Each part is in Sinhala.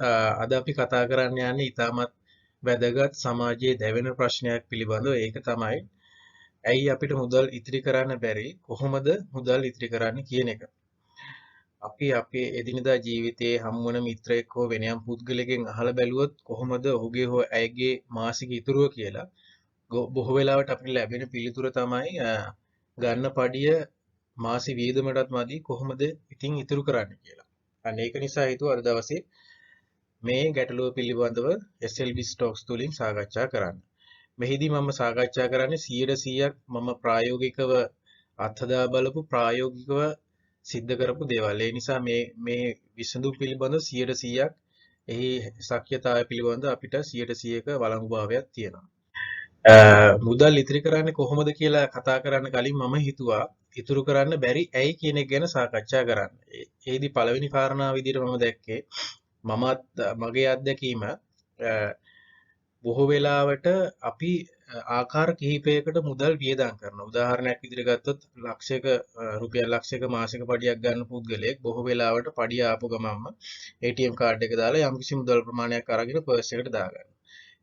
අද අපි කතා කරන්න යන්නේ ඉතාමත් වැදගත් සමාජයේ දැවෙන ප්‍රශ්නයක් පිළිබඳව. ඒක තමයි ඇයි අපිට මුදල් ඉතිරි කරන්න බැරි? කොහොමද මුදල් ඉතිරි කරන්නේ කියන එක. අපි අපේ එදිනදා ජීවිතයේ හම්බවන මිත්‍රයෙක් හෝ වෙන යම් පුද්ගලයෙක්ගෙන් අහලා බැලුවොත් කොහොමද ඔහුගේ හෝ ඇයගේ මාසික ඉතුරුව කියලා බොහෝ වෙලාවට අපිට ලැබෙන පිළිතුර තමයි ගන්න පඩිය මාසි වියදමටත් මදි කොහොමද ඉතින් ඉතුරු කරන්න කියලා. අන්න ඒක නිසා හිතුවා අද දවසේ මේ ගැටලුව පිළිබඳව SLB ස්ටොක්ස් තුලින් සාකච්ඡා කරන්න. මෙහිදී මම සාකච්ඡා කරන්නේ 100%ක් මම ප්‍රායෝගිකව අත්හදා බලපු ප්‍රායෝගිකව සිද්ධ කරපු දේවල්. ඒ නිසා මේ විසඳුම් පිළිබඳව 100%ක් එහි ශක්්‍යතාවය පිළිබඳව අපිට 100%ක වළංගුභාවයක් තියෙනවා. මුදල් ඉතිරි කරන්නේ කොහොමද කියලා කතා කරන්න කලින් මම හිතුවා ඉතුරු කරන්න බැරි ඇයි කියන එක ගැන සාකච්ඡා කරන්න. ඒදී පළවෙනි කාරණාව විදිහට මම දැක්කේ මමත් මගේ අත්දැකීම බොහෝ වෙලාවට අපි ආකාර කිහිපයකට මුදල් වියදම් කරනවා. උදාහරණයක් විදිහට ගත්තොත් ලක්ෂයක රුපියල් ලක්ෂයක මාසික පඩියක් ගන්න පුද්ගලයෙක් බොහෝ වෙලාවට පඩිය ආපු ගමන්ම ATM කාඩ් එක දාලා යම්කිසි මුදල් ප්‍රමාණයක් අරගෙන පර්ස් එකට දාගන්නවා.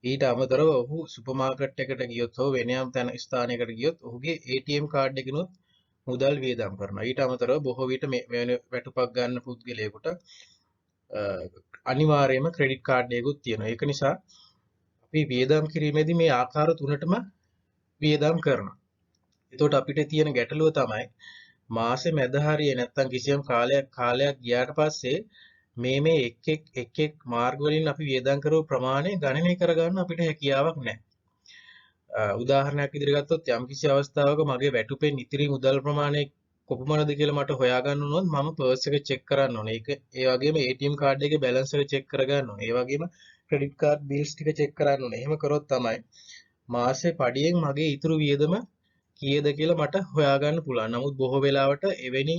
ඊට අමතරව ඔහු සුපර් මාකට් එකට ගියොත් හෝ වෙන යම් තැන ස්ථානයකට ගියොත් ඔහුගේ ATM කාඩ් එකනොත් මුදල් වියදම් කරනවා. ඊට අමතරව බොහෝ විට මේ වැටුපක් ගන්න පුද්ගලයෙකුට අනිවාර්යයෙන්ම ක්‍රෙඩිට් කාඩ් එකකුත් තියෙනවා. ඒක නිසා අපි වියදම් කිරීමේදී මේ ආකාර තුනටම වියදම් කරනවා. එතකොට අපිට තියෙන ගැටලුව තමයි මාසෙ මැද හරියේ නැත්තම් කිසියම් කාලයක් ගියාට පස්සේ මේ එක් මාර්ග වලින් අපි වියදම් කරපු ප්‍රමාණය ගණනය කරගන්න අපිට හැකියාවක් නැහැ. උදාහරණයක් විදිහට ගත්තොත් යම්කිසි අවස්ථාවක මගේ වැටුපෙන් ඉතිරි මුදල් ප්‍රමාණය කොපමණද කියලා මට හොයාගන්න උනොත් මම පර්ස් එක චෙක් කරන්න ඕනේ. ඒ වගේම ATM කාඩ් එකේ බැලන්ස් එක චෙක් කරගන්න ඕනේ. ඒ වගේම ක්‍රෙඩිට් කාඩ් බිල්ස් ටික චෙක් කරන්න ඕනේ. එහෙම කරොත් තමයි මාසේ පඩියෙන් මගේ ඉතුරු වියදම කීයද කියලා මට හොයාගන්න පුළුවන්. නමුත් බොහෝ වෙලාවට එවැනි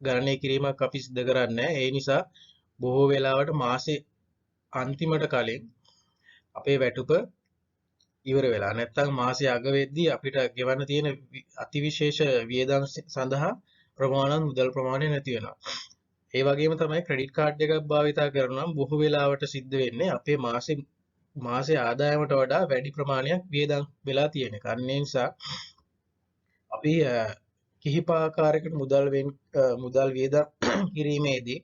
ගණනය කිරීමක් අපි සිදු කරන්නේ නැහැ. ඒ නිසා බොහෝ වෙලාවට මාසේ අන්තිමට කලින් අපේ වැටුප ඉවර වෙලා නැත්නම් මාසයේ අග වෙද්දී අපිට ගෙවන්න තියෙන අතිවිශේෂ වියදම් සඳහා ප්‍රමාණවත් මුදල් ප්‍රමාණය නැති වෙනවා. ඒ වගේම තමයි ක්‍රෙඩිට් කාඩ් එකක් භාවිතා කරනවා බොහෝ වෙලාවට සිද්ධ වෙන්නේ අපේ මාසේ ආදායමට වඩා වැඩි ප්‍රමාණයක් වියදම් වෙලා තියෙන එක. අන්න ඒ නිසා අපි කිහිප ආකාරයකට මුදල් වියදම් කිරීමේදී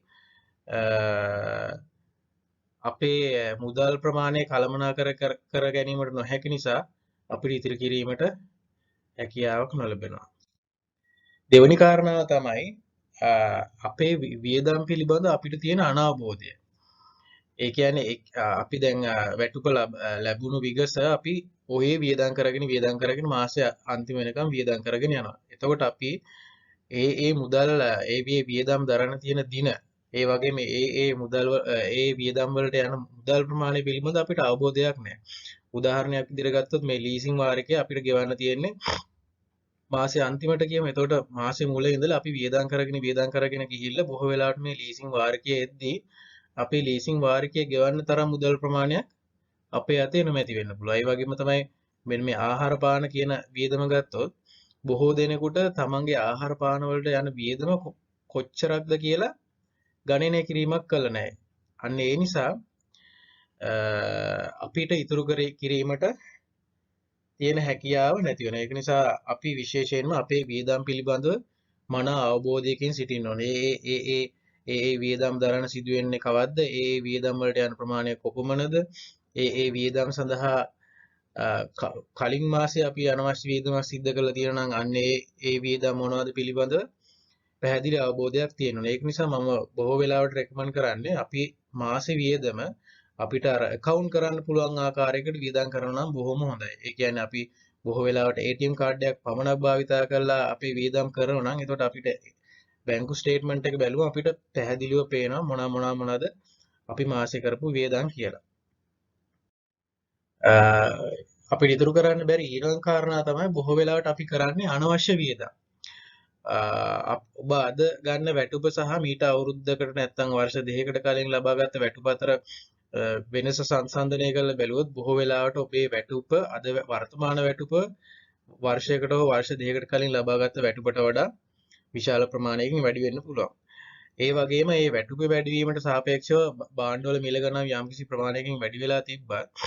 අපේ මුදල් ප්‍රමාණය කළමනාකර කර ගැනීමට නොහැකි නිසා අපිට ඉතිරි කිරීමට හැකියාවක් නොලැබෙනවා. දෙවැනි කාරණාව තමයි අපේ වියදම් පිළිබඳ අපිට තියෙන අනවබෝධය. ඒ කියන්නේ අපි දැන් වැටුප ලැබුණු විගස අපි ඔහේ වියදම් කරගෙන මාසය අන්තිම වෙනකම් වියදම් කරගෙන යනවා. එතකොට අපි ඒ මුදල් වියදම් දරන තියෙන දින ඒ වගේම ඒ වියදම් වලට යන මුදල් ප්‍රමාණය පිළිබඳ අපිට අවබෝධයක් නැහැ. උදාහරණයක් විදිහට ගත්තොත් මේ ලීසින් වාරිකය අපිට ගෙවන්න තියෙන්නේ මාසේ අන්තිමට කියමු. එතකොට මාසේ මුල ඉඳලා අපි වියදම් කරගෙන ගිහිල්ලා බොහෝ වෙලාවට මේ ලීසින් වාරිකයේ එද්දී අපේ ලීසින් වාරිකයේ ගෙවන්න තරම් මුදල් ප්‍රමාණයක් අපේ අතේ නොමැති වෙන්න පුළුවන්. ඒ වගේම තමයි මෙන්න මේ ආහාර පාන කියන වියදම ගත්තොත් බොහෝ දෙනෙකුට තමන්ගේ ආහාර පාන වලට යන වියදම කොච්චරක්ද කියලා ගණනය කිරීමක් කළ නැහැ. අන්න ඒ නිසා අපිට ඉතුරු කිරීමට තියෙන හැකියාව නැති වෙනවා. ඒක නිසා අපි විශේෂයෙන්ම අපේ වියදම් පිළිබඳව මනා අවබෝධයකින් සිටින්න ඕනේ. ඒ වියදම් දරන සිදු වෙන්නේ කවද්ද? ඒ වියදම් වලට යන ප්‍රමාණය කොපමණද? ඒ වියදම් සඳහා කලින් මාසේ අපි අනවශ්‍ය වියදමක් සිද්ධ කරලා තියෙනවා නම් අන්න ඒ වියදම් මොනවද පිළිබඳව පැහැදිලි අවබෝධයක් තියෙනවා. ඒක නිසා මම බොහෝ වෙලාවට රෙකමන්ඩ් කරන්නේ අපි මාසේ වියදම අපිට අර account කරන්න පුළුවන් ආකාරයකට වියදම් කරනවා නම් බොහොම හොඳයි. ඒ කියන්නේ අපි බොහෝ වෙලාවට ATM කාඩ් එකක් පමණක් භාවිතා කරලා අපි වියදම් කරනවා නම් එතකොට අපිට බැංකු ස්ටේට්මන්ට් එක බැලුවම අපිට පැහැදිලිව පේනවා මොනවාද අපි මාසේ කරපු වියදම් කියලා. අපිට ඉතුරු කරන්න බැරි ඊළඟ කාරණා තමයි බොහෝ වෙලාවට අපි කරන්නේ අනවශ්‍ය වියදම්. ඔබ අද ගන්න වැටුප සහ මීට අවුරුද්දකට නැත්නම් වර්ෂ දෙකකට කලින් ලබාගත් වැටුප අතර වෙනස සංසන්දනය කරලා බැලුවොත් බොහෝ වෙලාවට ඔබේ වැටුප අද වර්තමාන වැටුප වර්ෂයකට හෝ වර්ෂ දෙකකට කලින් ලබාගත් වැටුපට වඩා විශාල ප්‍රමාණයකින් වැඩි වෙන්න පුළුවන්. ඒ වගේම මේ වැටුපේ වැඩි වීමට සාපේක්ෂව භාණ්ඩවල මිල ගණන් යම්කිසි ප්‍රමාණයකින් වැඩි වෙලා තිබ්බත්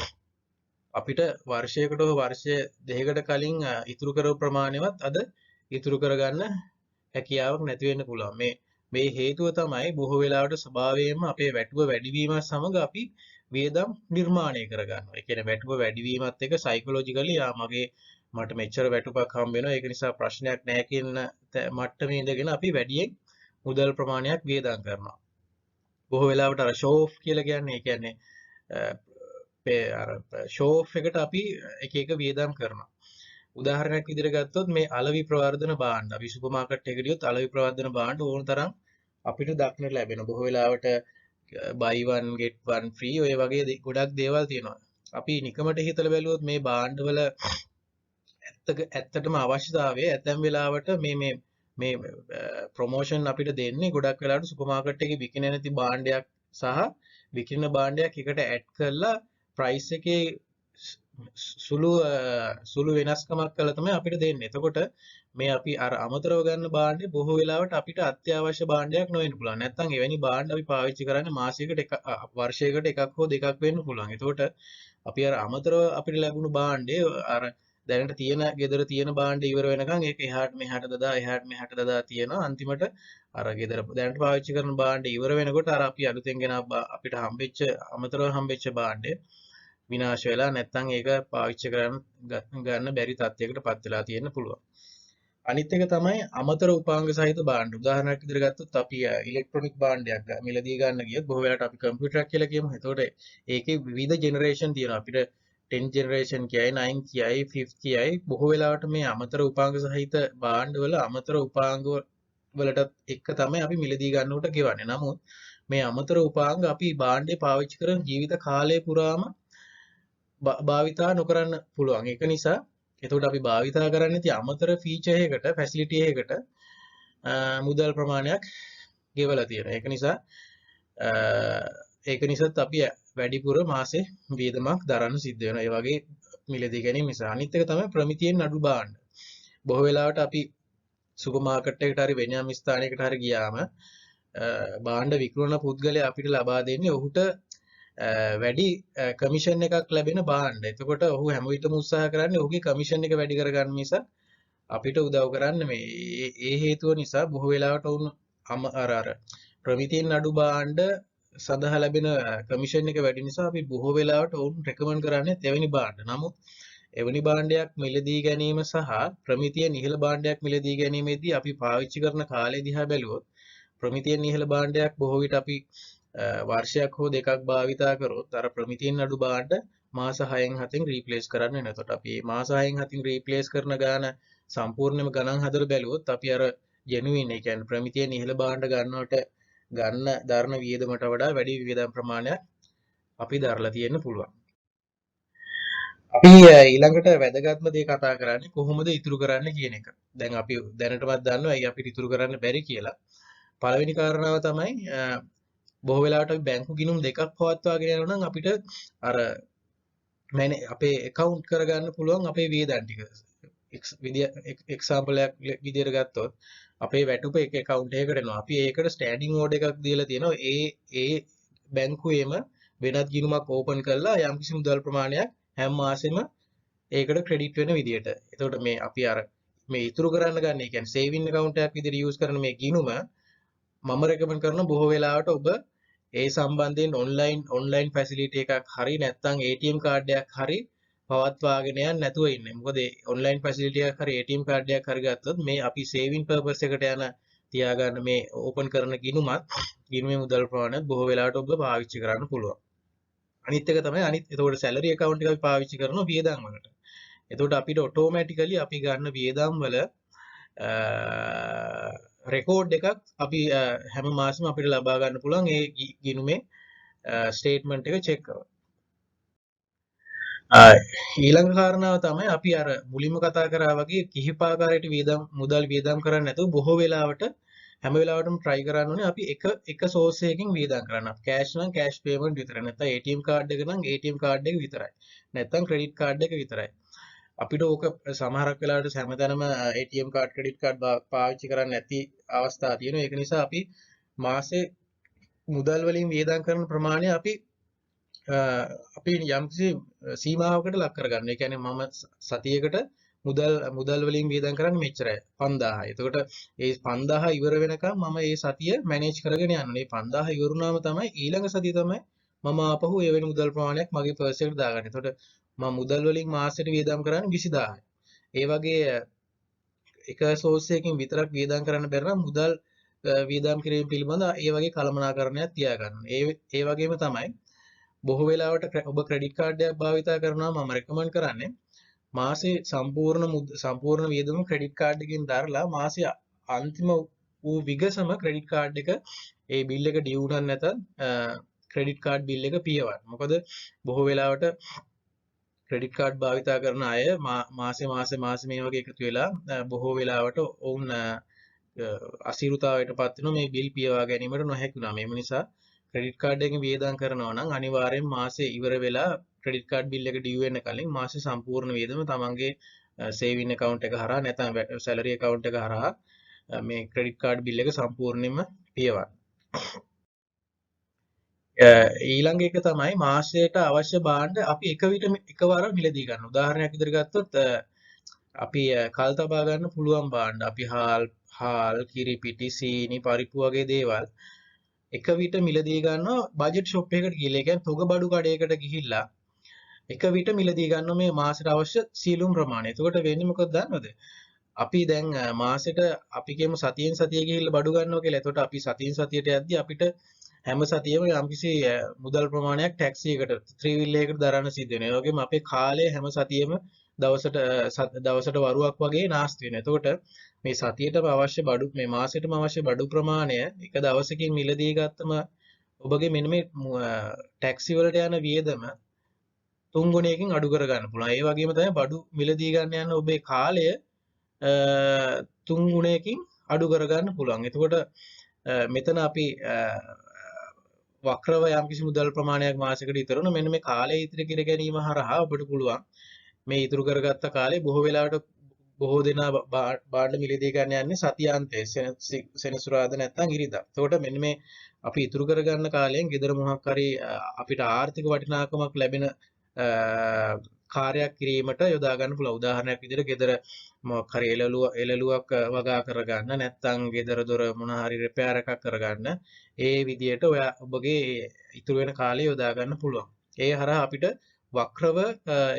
අපිට වර්ෂයකට හෝ වර්ෂය දෙකකට කලින් ඉතුරු කරපු ප්‍රමාණයවත් අද ඉතුරු කරගන්න හැකියාවක් නැති වෙන්න පුළුවන්. මේ හේතුව තමයි බොහෝ වෙලාවට ස්වභාවයෙන්ම අපේ වැටුප වැඩිවීමත් සමග අපි වියදම් නිර්මාණය කරගන්නවා. ඒ කියන්නේ වැටුප වැඩිවීමත් එක්ක සයිකොලොජිකලි මට මෙච්චර වැටුපක් හම්බ වෙනවා. ඒක නිසා ප්‍රශ්නයක් නැහැ කියන මට්ටමේ ඉඳගෙන අපි වැඩියෙන් මුදල් ප්‍රමාණයක් වියදම් කරනවා. බොහෝ වෙලාවට අර ෂෝ ඔෆ් කියලා කියන්නේ ඒ කියන්නේ අර ෂෝ ඔෆ් එකට අපි එක වියදම් කරනවා. උදාහරණයක් විදිහට ගත්තොත් මේ අලවි ප්‍රවර්ධන භාණ්ඩ අපි සුපර් මාකට් එකකට ගියොත් අලවි ප්‍රවර්ධන භාණ්ඩ ඕන තරම් අපිට දක්නට ලැබෙනවා. බොහෝ වෙලාවට buy one get one free ඔය වගේ ගොඩක් දේවල් තියෙනවා. අපි නිකමට හිතලා බැලුවොත් මේ භාණ්ඩවල ඇත්තටම අවශ්‍යතාවය ඇතැම් වෙලාවට මේ ප්‍රොමෝෂන් අපිට දෙන්නේ ගොඩක් වෙලාවට සුපර් මාකට් එකේ විකිනෙන නැති භාණ්ඩයක් සහ විකිනෙන භාණ්ඩයක් එකට ඇඩ් කරලා ප්‍රයිස් එකේ සුළු වෙනස්කමක් කළා තමයි අපිට දෙන්නේ. එතකොට මේ අපි අර අමතරව ගන්න භාණ්ඩේ බොහෝ වෙලාවට අපිට අත්‍යවශ්‍ය භාණ්ඩයක් නොවෙන්න පුළුවන්. නැත්නම් එවැනි භාණ්ඩ අපි පාවිච්චි කරන්නේ මාසයකට වර්ෂයකට එකක් හෝ දෙකක් වෙන්න පුළුවන්. එතකොට අපි අර අමතරව අපිට ලැබුණු භාණ්ඩේ අර දැනට තියෙන ගෙදර තියෙන භාණ්ඩ ඉවර වෙනකන් ඒක එහාට මෙහාට දදා තියෙනවා. අන්තිමට අර ගෙදර දැනට පාවිච්චි කරන භාණ්ඩ ඉවර වෙනකොට අර අපි අලුතෙන් ගෙන අපිට අමතරව හම්බෙච්ච භාණ්ඩේ විනාශ වෙලා නැත්නම් ඒක පාවිච්චි ගන්න බැරි තත්යකට පත් වෙලා තියෙන්න පුළුවන්. අනිත් එක තමයි අමතර උපාංග සහිත භාණ්ඩ. උදාහරණයක් විදිහට ගත්තොත් අපි ඉලෙක්ට්‍රොනික භාණ්ඩයක් මිලදී ගන්න ගියොත් බොහෝ වෙලාවට අපි කම්පියුටරයක් කියලා කියමු. එතකොට ඒකේ විවිධ ජෙනරේෂන් තියෙනවා. අපිට 10 ජෙනරේෂන් කියයි 9 කියයි 5 කියයි බොහෝ වෙලාවට මේ අමතර උපාංග සහිත භාණ්ඩවල අමතර උපාංග වලට එක තමයි අපි මිලදී ගන්නකොට ගෙවන්නේ. නමුත් මේ අමතර උපාංග අපි භාණ්ඩේ පාවිච්චි කරන ජීවිත කාලය පුරාම භාවිතා නොකරන්න පුළුවන්. ඒක නිසා එතකොට අපි භාවිතා කරන්නේ තිය අමතර ෆීචර් එකකට ෆැසිලිටි එකකට මුදල් ප්‍රමාණයක් ගෙවලා තියෙනවා. ඒක නිසාත් අපි වැඩිපුර මාසේ වියදමක් දරන්න සිද්ධ වෙනවා. ඒ වගේ මිලදී ගැනීම නිසා. අනිත් එක තමයි ප්‍රමිතියෙන් අඩු භාණ්ඩ. බොහෝ වෙලාවට අපි සුපර් මාකට් එකකට හරි වෙනම ස්ථානයකට හරි ගියාම භාණ්ඩ විකුණන පුද්ගලයා අපිට ලබා දෙන්නේ ඔහුට වැඩි කමිෂන් එකක් ලැබෙන භාණ්ඩ. එතකොට ඔහු හැම විටම උත්සාහ කරන්නේ ඔහුගේ කමිෂන් එක වැඩි කරගන්න නිසා අපිට උදව් කරන්න ඒ හේතුව නිසා බොහෝ වෙලාවට වුණ අර ප්‍රමිතියෙන් අඩු භාණ්ඩ සඳහා ලැබෙන කමිෂන් එක වැඩි නිසා අපි බොහෝ වෙලාවට ඔවුන් රෙකමන්ඩ් කරන්නේ එවැනි භාණ්ඩ. නමුත් එවැනි භාණ්ඩයක් මිලදී ගැනීම සහ ප්‍රමිතියෙන් ඉහළ භාණ්ඩයක් මිලදී ගැනීමේදී අපි පාවිච්චි කරන කාලය දිහා බැලුවොත් ප්‍රමිතියෙන් ඉහළ භාණ්ඩයක් බොහෝ විට අපි වර්ෂයක් හෝ දෙකක් භාවිතා කරොත් අර ප්‍රමිතියෙන් අඩු භාණ්ඩ මාස 6න් 7න් රීප්ලේස් කරන්න වෙනවා. එතකොට අපි මේ මාස 6න් 7න් රීප්ලේස් කරන ගාන සම්පූර්ණයෙන්ම ගණන් හදලා බැලුවොත් අපි අර ජෙනුයින් ඒ කියන්නේ ප්‍රමිතියෙන් ඉහළ භාණ්ඩ ගන්න දරන වියදමට වඩා වැඩි වියදම් ප්‍රමාණයක් අපි දරලා තියෙන්න පුළුවන්. අපි ඊළඟට වැදගත්ම දේ කතා කරන්නේ කොහොමද ඉතුරු කරන්න කියන එක. දැන් අපි දැනටමත් දන්නවා ඇයි අපිට ඉතුරු කරන්න බැරි කියලා. පළවෙනි කාරණාව තමයි බොහෝ වෙලාවට අපි බැංකු ගිණුම් දෙකක් පවත්වාගෙන යනවා නම් අපිට අර අපේ account කරගන්න පුළුවන් අපේ වියදම් ටික. එක්සැම්පල් එකක් විදිහට ගත්තොත් අපේ වැටුප එක account එකකට එනවා. අපි ඒකට standing order එකක් දීලා තියෙනවා. ඒ බැංකුවේම වෙනත් ගිණුමක් ඕපන් කරලා යම්කිසි මුදල් ප්‍රමාණයක් හැම මාසෙම ඒකට ක්‍රෙඩිට් වෙන විදිහට. එතකොට මේ අපි අර මේ ඉතුරු කරන්න ගන්න, ඒ කියන්නේ saving account එකක් විදිහට use කරන මේ ගිණුම මම රෙකමන්ඩ් කරන බොහෝ වෙලාවට ඔබ ඒ සම්බන්ධයෙන් ඔන්ලයින් ෆැසිලිටි එකක් හරි නැත්නම් ATM කාඩ් එකක් හරි පවත්වාගෙන යන්න නැතුව ඉන්නේ. මොකද ඔන්ලයින් ෆැසිලිටි එකක් හරි ATM කාඩ් එකක් හරි ගත්තොත් මේ අපි සේවින් පර්පස් එකට යන තියාගන්න මේ ඕපන් කරන ගිණුමේ මුදල් ප්‍රමාණයත් බොහෝ වෙලාවට ඔබ පාවිච්චි කරන්න පුළුවන්. අනිත් එක තමයි එතකොට සැලරි account එක අපි පාවිච්චි කරන වියදම් වලට. එතකොට අපිට ඔටෝමැටිකලි අපි ගන්න වියදම් වල රෙකෝඩ් එකක් අපි හැම මාසෙම අපිට ලබා ගන්න පුළුවන් ඒ ගිණුමේ ස්ටේට්මන්ට් එක චෙක් කරලා. ඊළඟ කාරණාව තමයි අපි අර මුලින්ම කතා කරා වගේ කිහිප ආකාරයකට මුදල් වියදම් කරන්නේ නැතුව බොහෝ වෙලාවට හැම වෙලාවටම try කරන්න ඕනේ අපි එක source එකකින් වියදම් කරන්න. කෑෂ් නම් කෑෂ් පේමන්ට් විතරයි. නැත්නම් ATM කාඩ් එක නම් ATM කාඩ් එක විතරයි. නැත්නම් ක්‍රෙඩිට් කාඩ් එක විතරයි. අපිට ඕක සමහරක් වෙලාවට හැමතැනම ATM කාඩ් ක්‍රෙඩිට් කාඩ් පාවිච්චි කරන්න නැති අවස්ථා තියෙනවා. ඒක නිසා අපි මාසේ මුදල් වලින් වියදම් කරන ප්‍රමාණය අපි යම්කිසි සීමාවකට ලක් කරගන්න. ඒ කියන්නේ මම සතියකට මුදල් වලින් වියදම් කරන්නේ මෙච්චරයි 5000යි. එතකොට ඒ 5000 ඉවර වෙනකම් මම මේ සතිය මැනේජ් කරගෙන යන්න. මේ 5000 ඉවරුනාම තමයි ඊළඟ සතිය තමයි මම ආපහු එවැනි මුදල් ප්‍රමාණයක් මගේ පර්ස් එකට දාගන්නේ. එතකොට මම මුදල් වලින් මාසෙට වියදම් කරන්නේ 20000යි. ඒ වගේ එක සෝස් එකකින් විතරක් වියදම් කරන්න බැරි නම් මුදල් වියදම් කිරීම පිළිබඳ ඒ වගේ කළමනාකරණයක් තියාගන්න. ඒ වගේම තමයි බොහෝ වෙලාවට ඔබ ක්‍රෙඩිට් කාඩ් එකක් භාවිතා කරනවා මම රෙකමන්ඩ් කරන්නේ මාසේ සම්පූර්ණ වියදම ක්‍රෙඩිට් කාඩ් එකකින් දරලා මාසේ අන්තිම වූ විගසම ක්‍රෙඩිට් කාඩ් එක ඒ බිල් එක ඩියු උනන් නැත ක්‍රෙඩිට් කාඩ් බිල් එක පියවන්න. මොකද බොහෝ වෙලාවට ක්‍රෙඩිට් කාඩ් භාවිතා කරන අය මාසේ මේ වගේ එකතු වෙලා බොහෝ වෙලාවට ඔවුන් අසීරුතාවයට පත් වෙනවා මේ බිල් පියවා ගැනීමට නොහැකි වුණා. මේ නිසා ක්‍රෙඩිට් කාඩ් එකකින් වියදම් කරනවා නම් අනිවාර්යෙන් මාසේ ඉවර වෙලා ක්‍රෙඩිට් කාඩ් බිල් එක ඩියු වෙන්න කලින් මාසේ සම්පූර්ණ වියදම තමන්ගේ සේවින් account එක හරහා නැත්නම් salary account එක හරහා මේ ක්‍රෙඩිට් කාඩ් බිල් එක සම්පූර්ණයෙන්ම පියවන්න. ඊළඟ එක තමයි මාසයට අවශ්‍ය භාණ්ඩ අපි එක විට එකවර මිලදී ගන්න. උදාහරණයක් විදිහට ගත්තොත් අපි කල් තබා ගන්න පුළුවන් භාණ්ඩ අපි හාල් කිරි පිටි සීනි පරිප්පු වගේ දේවල් එක විට මිලදී ගන්නවා බජට් ෂොප් එකකට ගිහලා. ඒ කියන්නේ තොග බඩු කඩේකට ගිහිල්ලා එක විට මිලදී ගන්නවා මේ මාසෙට අවශ්‍ය සියලුම ප්‍රමාණය. එතකොට වෙන්නේ මොකද දන්නවද? අපි දැන් මාසෙට අපි කියමු සතියෙන් සතිය ගිහිල්ලා බඩු ගන්නවා කියලා. එතකොට අපි සතියෙන් සතියට යද්දී අපිට හැම සතියෙම යම්කිසි මුදල් ප්‍රමාණයක් ටැක්සි එකට ත්‍රිවිල් එකකට දරන්න සිද්ධ වෙනවා. ඒ වගේම අපේ කාලය හැම සතියෙම දවසට වරුවක් වගේ නාස්ති වෙනවා. එතකොට මේ සතියේටම අවශ්‍ය බඩු මේ මාසෙටම අවශ්‍ය බඩු ප්‍රමාණය එක දවසකින් මිලදී ගත්තම ඔබගේ මෙන්න මේ ටැක්සි වලට යන වියදම 3 ගුණයකින් අඩු කර ගන්න පුළුවන්. ඒ වගේම තමයි බඩු මිලදී ගන්න යන ඔබේ කාලය 3 ගුණයකින් අඩු කර ගන්න පුළුවන්. එතකොට මෙතන අපි වක්‍රව යම්කිසි මුදල් ප්‍රමාණයක් මාසයකට ඉතුරු වෙන මෙන්න මේ කාලය ඉතිරි කර ගැනීම හරහා ඔබට පුළුවන් මේ ඉතුරු කරගත්ත කාලේ බොහෝ වෙලාවට බොහෝ දෙනා භාණ්ඩ මිලදී ගන්න යන්නේ සතියාන්තයේ සෙනසුරාදා නැත්නම් ඉරිදා. එතකොට මෙන්න මේ අපි ඉතුරු කරගන්න කාලයෙන් ගෙදර මොහක් හරි අපිට ආර්ථික වටිනාකමක් ලැබෙන කාර්යයක් කිරීමට යොදා ගන්න පුළුවන්. උදාහරණයක් විදිහට ගෙදර මොකක් හරි එළලුවක් වගා කරගන්න නැත්නම් ගෙදර දොර මොන හරි රිපෙයාර් එකක් කරගන්න ඒ විදිහට ඔබගේ ඉතුරු වෙන කාලය යොදා ගන්න පුළුවන්. ඒ හරහා අපිට වක්‍රව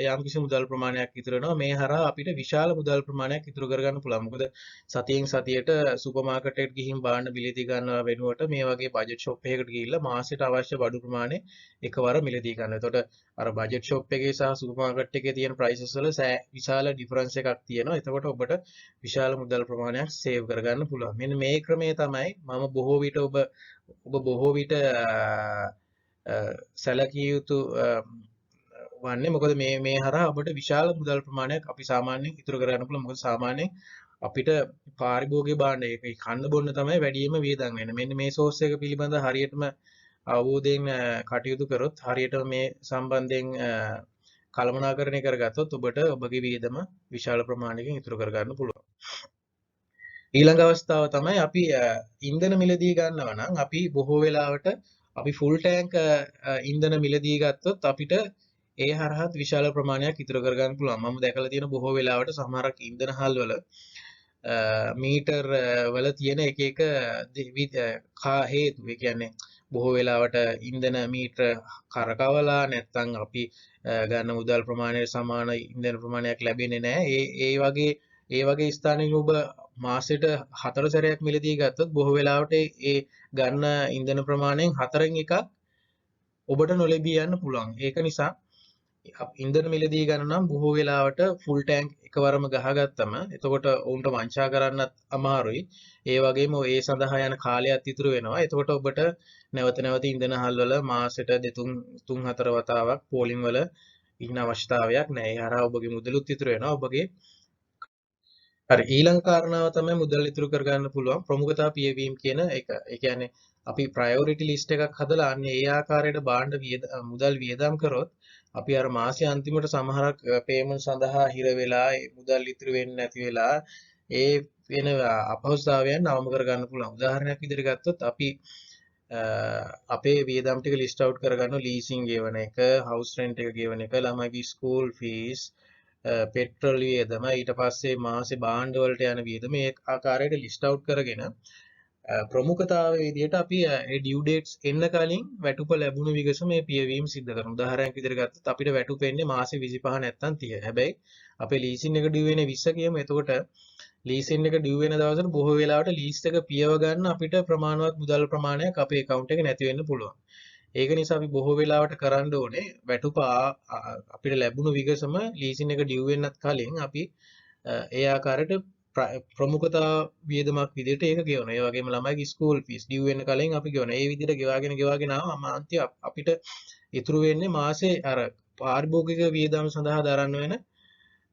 යම්කිසි මුදල් ප්‍රමාණයක් ඉතුරු වෙනවා. මේ හරහා අපිට විශාල මුදල් ප්‍රමාණයක් ඉතුරු කරගන්න පුළුවන්. මොකද සතියෙන් සතියට සුපර් මාකට් එකට ගිහින් භාණ්ඩ මිලදී ගන්නවා වෙනුවට මේ වගේ බජට් ෂොප් එකකට ගිහිල්ලා මාසෙට අවශ්‍ය බඩු ප්‍රමාණය එකවර මිලදී ගන්නවා. එතකොට අර බජට් ෂොප් එකේ සහ සුපර් මාකට් එකේ තියෙන ප්‍රයිසස් වල විශාල ඩිෆරන්ස් එකක් තියෙනවා. එතකොට ඔබට විශාල මුදල් ප්‍රමාණයක් සේව් කරගන්න පුළුවන්. මෙන්න මේ ක්‍රමය තමයි මම බොහෝ විට ඔබ බොහෝ විට සැලකිය යුතු වන්නේ. මොකද මේ හරහා අපිට විශාල මුදල් ප්‍රමාණයක් අපි සාමාන්‍යයෙන් ඉතුරු කරගන්න පුළුවන්. මොකද සාමාන්‍යයෙන් අපිට පාරිභෝගික භාණ්ඩ ඒක කන්න බොන්න තමයි වැඩිම වියදම් වෙන්නේ. මෙන්න මේ සෝස් එක පිළිබඳ හරියටම අවබෝධයෙන් කටයුතු කරොත් හරියටම මේ සම්බන්ධයෙන් කළමනාකරණය කරගත්තොත් ඔබට ඔබගේ වියදම විශාල ප්‍රමාණයකින් ඉතුරු කරගන්න පුළුවන්. ඊළඟ අවස්ථාව තමයි අපි ඉන්ධන මිලදී ගන්නවා නම් අපි බොහෝ වෙලාවට අපි ෆුල් ටැංක් ඉන්ධන මිලදී ගත්තොත් අපිට ඒ හරහත් විශාල ප්‍රමාණයක් ඉතුරු කරගන්න පුළුවන්. මම දැකලා තියෙන බොහෝ වෙලාවට සමහරක් ඉන්ධන හල් වල මීටර් වල තියෙන එක හේතු. ඒ කියන්නේ බොහෝ වෙලාවට ඉන්ධන මීටර කරකවලා නැත්නම් අපි ගන්න මුදල් ප්‍රමාණයට සමාන ඉන්ධන ප්‍රමාණයක් ලැබෙන්නේ නැහැ. ඒ වගේ ස්ථානයක ඔබ මාසෙට 4 සැරයක් මිලදී ගත්තොත් බොහෝ වෙලාවට ඒ ගන්න ඉන්ධන ප්‍රමාණයෙන් 4න් එකක් ඔබට නොලැබී යන්න පුළුවන්. ඒක නිසා ඉන්ධන මිලදී ගන්න නම් බොහෝ වෙලාවට ෆුල් ටැංක් එකවරම ගහගත්තම එතකොට උන්ට වංචා කරන්නත් අමාරුයි. ඒ වගේම ඒ සඳහා යන කාලයත් ඉතුරු වෙනවා. එතකොට ඔබට නැවත ඉන්ධන හල් වල මාසෙට 3-4 වතාවක් පෝලිම් වල ඉන්න අවශ්‍යතාවයක් නැහැ. ඒ හරහා ඔබගේ මුදලුත් ඉතුරු වෙනවා. ඔබගේ හරි ඊළඟ කාරණාව තමයි මුදල් ඉතුරු කරගන්න පුළුවන් ප්‍රමුඛතා පියවීම කියන එක. ඒ කියන්නේ අපි ප්‍රයොරිටි ලිස්ට් එකක් හදලා අන්නේ ඒ ආකාරයට භාණ්ඩ මුදල් වියදම් කරොත් අපි අර මාසයේ අන්තිමට සමහරක් පේමන්ට් සඳහා හිර වෙලා මුදල් ඉතුරු වෙන්නේ නැති වෙලා ඒ තියෙන අපහසුතාවයන් අවම කරගන්න පුළුවන්. උදාහරණයක් විදිහට ගත්තොත් අපි අපේ වියදම් ටික ලිස්ට් අවුට් කරගන්න ලීසින් ගෙවන එක, හවුස් රෙන්ට් එක ගෙවන එක, ළමයිගේ ස්කූල් ෆීස්, පෙට්‍රල් වියදම, ඊට පස්සේ මාසේ භාණ්ඩ වලට යන වියදම මේ ආකාරයට ලිස්ට් අවුට් කරගෙන ප්‍රමුඛතාවයේ විදිහට අපි ඒ ඩියු ඩේට්ස් එන්න කලින් වැටුප ලැබුණු විගස මේ පියවීම සිද්ධ කරනවා. උදාහරණයක් විදිහට ගත්තොත් අපිට වැටුප එන්නේ මාසේ 25 නැත්තම් 30. හැබැයි අපේ ලීසින් එක ඩියු වෙන්නේ 20 කියමු. එතකොට ලීසින් එක ඩියු වෙන දවසට බොහෝ වෙලාවට ලීස් එක පියව ගන්න අපිට ප්‍රමාණවත් මුදල් ප්‍රමාණයක් අපේ account එකේ නැති වෙන්න පුළුවන්. ඒක නිසා අපි බොහෝ වෙලාවට කරන්න ඕනේ වැටුප අපිට ලැබුණු විගසම ලීසින් එක ඩියු වෙන්නත් කලින් අපි ඒ ආකාරයට ප්‍රමුඛතා වියදමක් විදිහට ඒක ගෙවනවා. ඒ වගේම ළමයිගේ ස්කූල් ෆීස් ඩියු වෙන්න කලින් අපි ගෙවනවා. ඒ විදිහට ගෙවාගෙන ආවම අන්තිම අපිට ඉතුරු වෙන්නේ මාසේ අර පාරිභෝගික වියදම් සඳහා දරන්න වෙන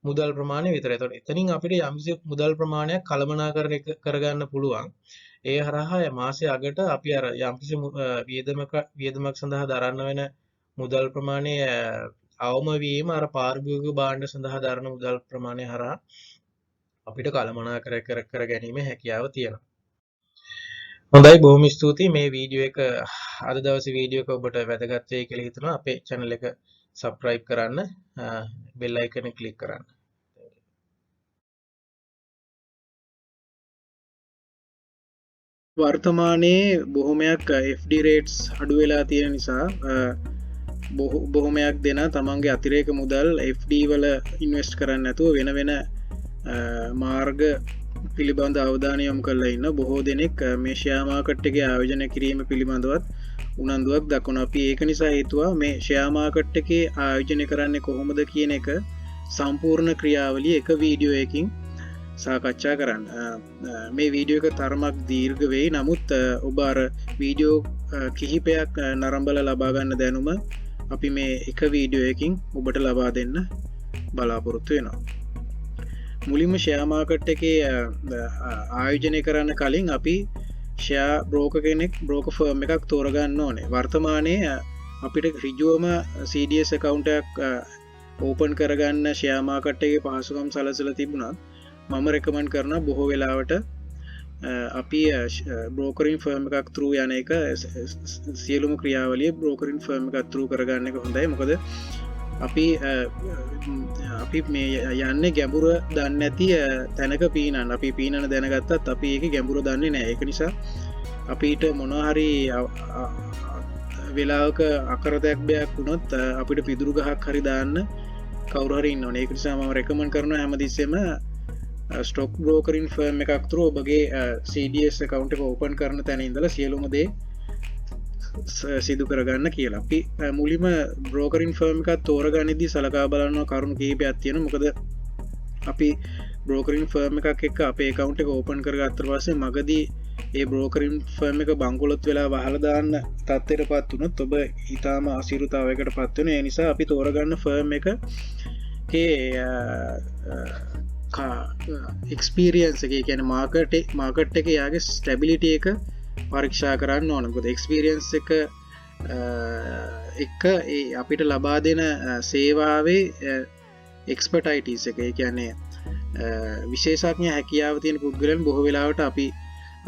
මුදල් ප්‍රමාණය විතරයි. එතකොට එතනින් අපිට යම්කිසි මුදල් ප්‍රමාණයක් කළමනාකරණය කරගන්න පුළුවන්. ඒ හරහා මාසේ අගට අපි අර යම්කිසි වියදමක් සඳහා දරන්න වෙන මුදල් ප්‍රමාණය අවම වීම අර පාරිභෝගික භාණ්ඩ සඳහා දරන මුදල් ප්‍රමාණය හරහා අපිට කළමනාකරණය කර ගැනීම හැකියාව තියෙනවා. හොඳයි, බොහොම ස්තුතියි. මේ වීඩියෝ එක අද දවසේ වීඩියෝ එක ඔබට වැදගත් වෙයි කියලා හිතනවා. අපේ channel එක subscribe කරන්න, bell icon එක click කරන්න. වර්තමානයේ බොහොමයක් FD rates අඩු වෙලා තියෙන නිසා බොහොමයක් දෙන තමන්ගේ අතිරේක මුදල් FD වල ඉන්වෙස්ට් කරන්න නැතුව වෙන මාර්ග පිළිබඳ අවධානය යොමු කරලා ඉන්න බොහෝ දෙනෙක් මේ ෂෙයා මාකට් එකේ ආයෝජනය කිරීම පිළිබඳවත් උනන්දුවක් දක්වනවා. අපි ඒක නිසා හිතුවා මේ ෂෙයා මාකට් එකේ ආයෝජනය කරන්නේ කොහොමද කියන එක සම්පූර්ණ ක්‍රියාවලිය එක වීඩියෝ එකකින් සාකච්ඡා කරන්න. මේ වීඩියෝ එක තරමක් දීර්ඝ වෙයි. නමුත් ඔබ අර වීඩියෝ කිහිපයක් නරඹලා ලබා ගන්න දැනුම අපි මේ එක වීඩියෝ එකකින් ඔබට ලබා දෙන්න බලාපොරොත්තු වෙනවා. මුලින්ම ෂෙයා මාකට් එකේ ආයෝජනය කරන්න කලින් අපි ෂෙයා බ්‍රෝකර් කෙනෙක්, බ්‍රෝකර් ෆර්ම් එකක් තෝරගන්න ඕනේ. වර්තමානයේ අපිට ඍජුවම CDS account එකක් ඕපන් කරගන්න ෂෙයා මාකට් එකේ පහසුකම් සලසලා තිබුණත් මම රෙකමන්ඩ් කරන බොහෝ වෙලාවට අපි බ්‍රෝකරින් ෆර්ම් එකක් through යන එක සියලුම ක්‍රියාවලිය බ්‍රෝකරින් ෆර්ම් එකක් through කරගන්න එක හොඳයි. මොකද අපි මේ යන්නේ ගැඹුර දන්නේ නැති තැනක පීනන්න. අපි පීනන දැනගත්තත් අපි ඒක ගැඹුර දන්නේ නැහැ. ඒක නිසා අපිට මොනවා හරි වෙලාවක අකරතයක් බයක් වුණොත් අපිට පිදුරු ගහක් හරි දාන්න කවුරු හරි ඉන්න ඕනේ. ඒක නිසා මම රෙකමන්ඩ් කරනවා හැමතිස්සෙම ස්ටොක් බ්‍රෝකරින් ෆර්ම් එකක් through ඔබගේ CDS account එක ඕපන් කරන තැන ඉඳලා සියලුම දේ සිදු කරගන්න කියලා. අපි මුලින්ම බ්‍රෝකරින් ෆර්ම් එකක් තෝරගනිද්දී සලකා බලන කරුණු කිහිපයක් තියෙනවා. මොකද අපි බ්‍රෝකරින් ෆර්ම් එකක් එක්ක අපේ account එක ඕපන් කරගත්ත පස්සේ මගදී ඒ බ්‍රෝකරින් ෆර්ම් එක බංකොලොත් වෙලා වහලා දාන්න තත්ත්වයටපත් වුණොත් ඔබ ඊටාම අසීරුතාවයකටපත් වෙනවා. ඒ නිසා අපි තෝරගන්න ෆර්ම් එකේ එක්ස්පීරියන්ස් එක කියන මාකට් එක යාගේ ස්ටැබිලිටි එක පරීක්ෂා කරන්න ඕන. මොකද එක්ස්පීරියන්ස් එක අපිට ලබා දෙන සේවාවේ එක්ස්පර්ටයිටිස් එක, ඒ කියන්නේ විශේෂඥ හැකියාව තියෙන පුද්ගලයන් බොහෝ වෙලාවට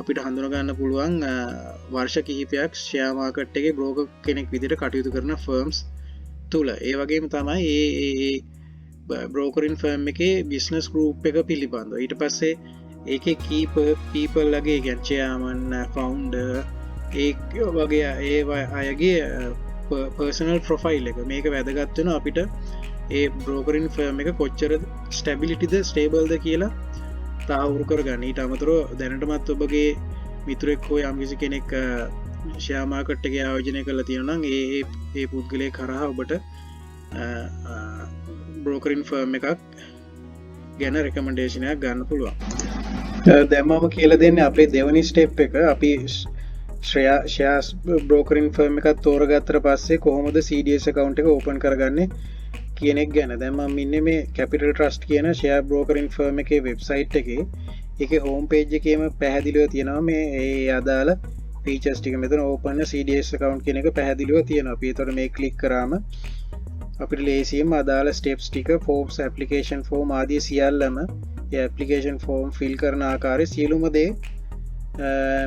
අපිට හඳුනගන්න පුළුවන් වර්ෂ කිහිපයක් ෂෙයා මාකට් එකේ බ්‍රෝකර් කෙනෙක් විදිහට කටයුතු කරන ෆර්ම්ස් තුල. ඒ වගේම තමයි ඒ බ්‍රෝකරින් ෆර්ම් එකේ බිස්නස් ගෲප් එක පිළිබඳව. ඊට පස්සේ ඒකේ කී පීපල් ලගේ කියන්නේ චෙයාමන්, ෆවුන්ඩර්, ඒ වගේ ඒ අයගේ පර්සනල් ප්‍රොෆයිල් එක මේක වැදගත් වෙනවා අපිට ඒ බ්‍රෝකරින් ෆර්ම් එක කොච්චර ස්ටැබිලිටිද ස්ටේබල්ද කියලා තහවුරු කරගන්න. ඊට අමතරව දැනටමත් ඔබගේ මිතුරෙක් හෝ යම්කිසි කෙනෙක් ෂෙයා මාකට් එකේ ආයෝජනය කරලා තියෙනවා නම් ඒ පුද්ගලයෙක් කරා ඔබට බ්‍රෝකරින් ෆර්ම් එකක් ගැන රෙකමෙන්ඩේෂනයක් ගන්න පුළුවන්. දැන් මම කියලා දෙන්නේ අපේ දෙවනි ස්ටෙප් එක. අපි ෂෙයා බ්‍රෝකරින් ෆර්ම් එකක් තෝරගත්තට පස්සේ කොහොමද CDS account එක ඕපන් කරගන්නේ කියන එක ගැන. දැන් මම ඉන්නේ මේ Capital Trust කියන ෂෙයා බ්‍රෝකරින් ෆර්ම් එකේ වෙබ්සයිට් එකේ. ඒකේ හෝම් පේජ් එකේම පැහැදිලිව තියෙනවා මේ ඒ අදාළ ෆීචර්ස් ටික. මෙතන ඕපන් CDS account කියන එක පැහැදිලිව තියෙනවා. අපි ඒතකොට මේ ක්ලික් කරාම අපිට ලේසියෙන්ම අදාළ ස්ටෙප්ස් ටික, ෆෝම්ස්, ඇප්ලිකේෂන් ෆෝම් ආදී සියල්ලම ඒ ඇප්ලිකේෂන් ෆෝම් ෆිල් කරන ආකාරය සියලුම දේ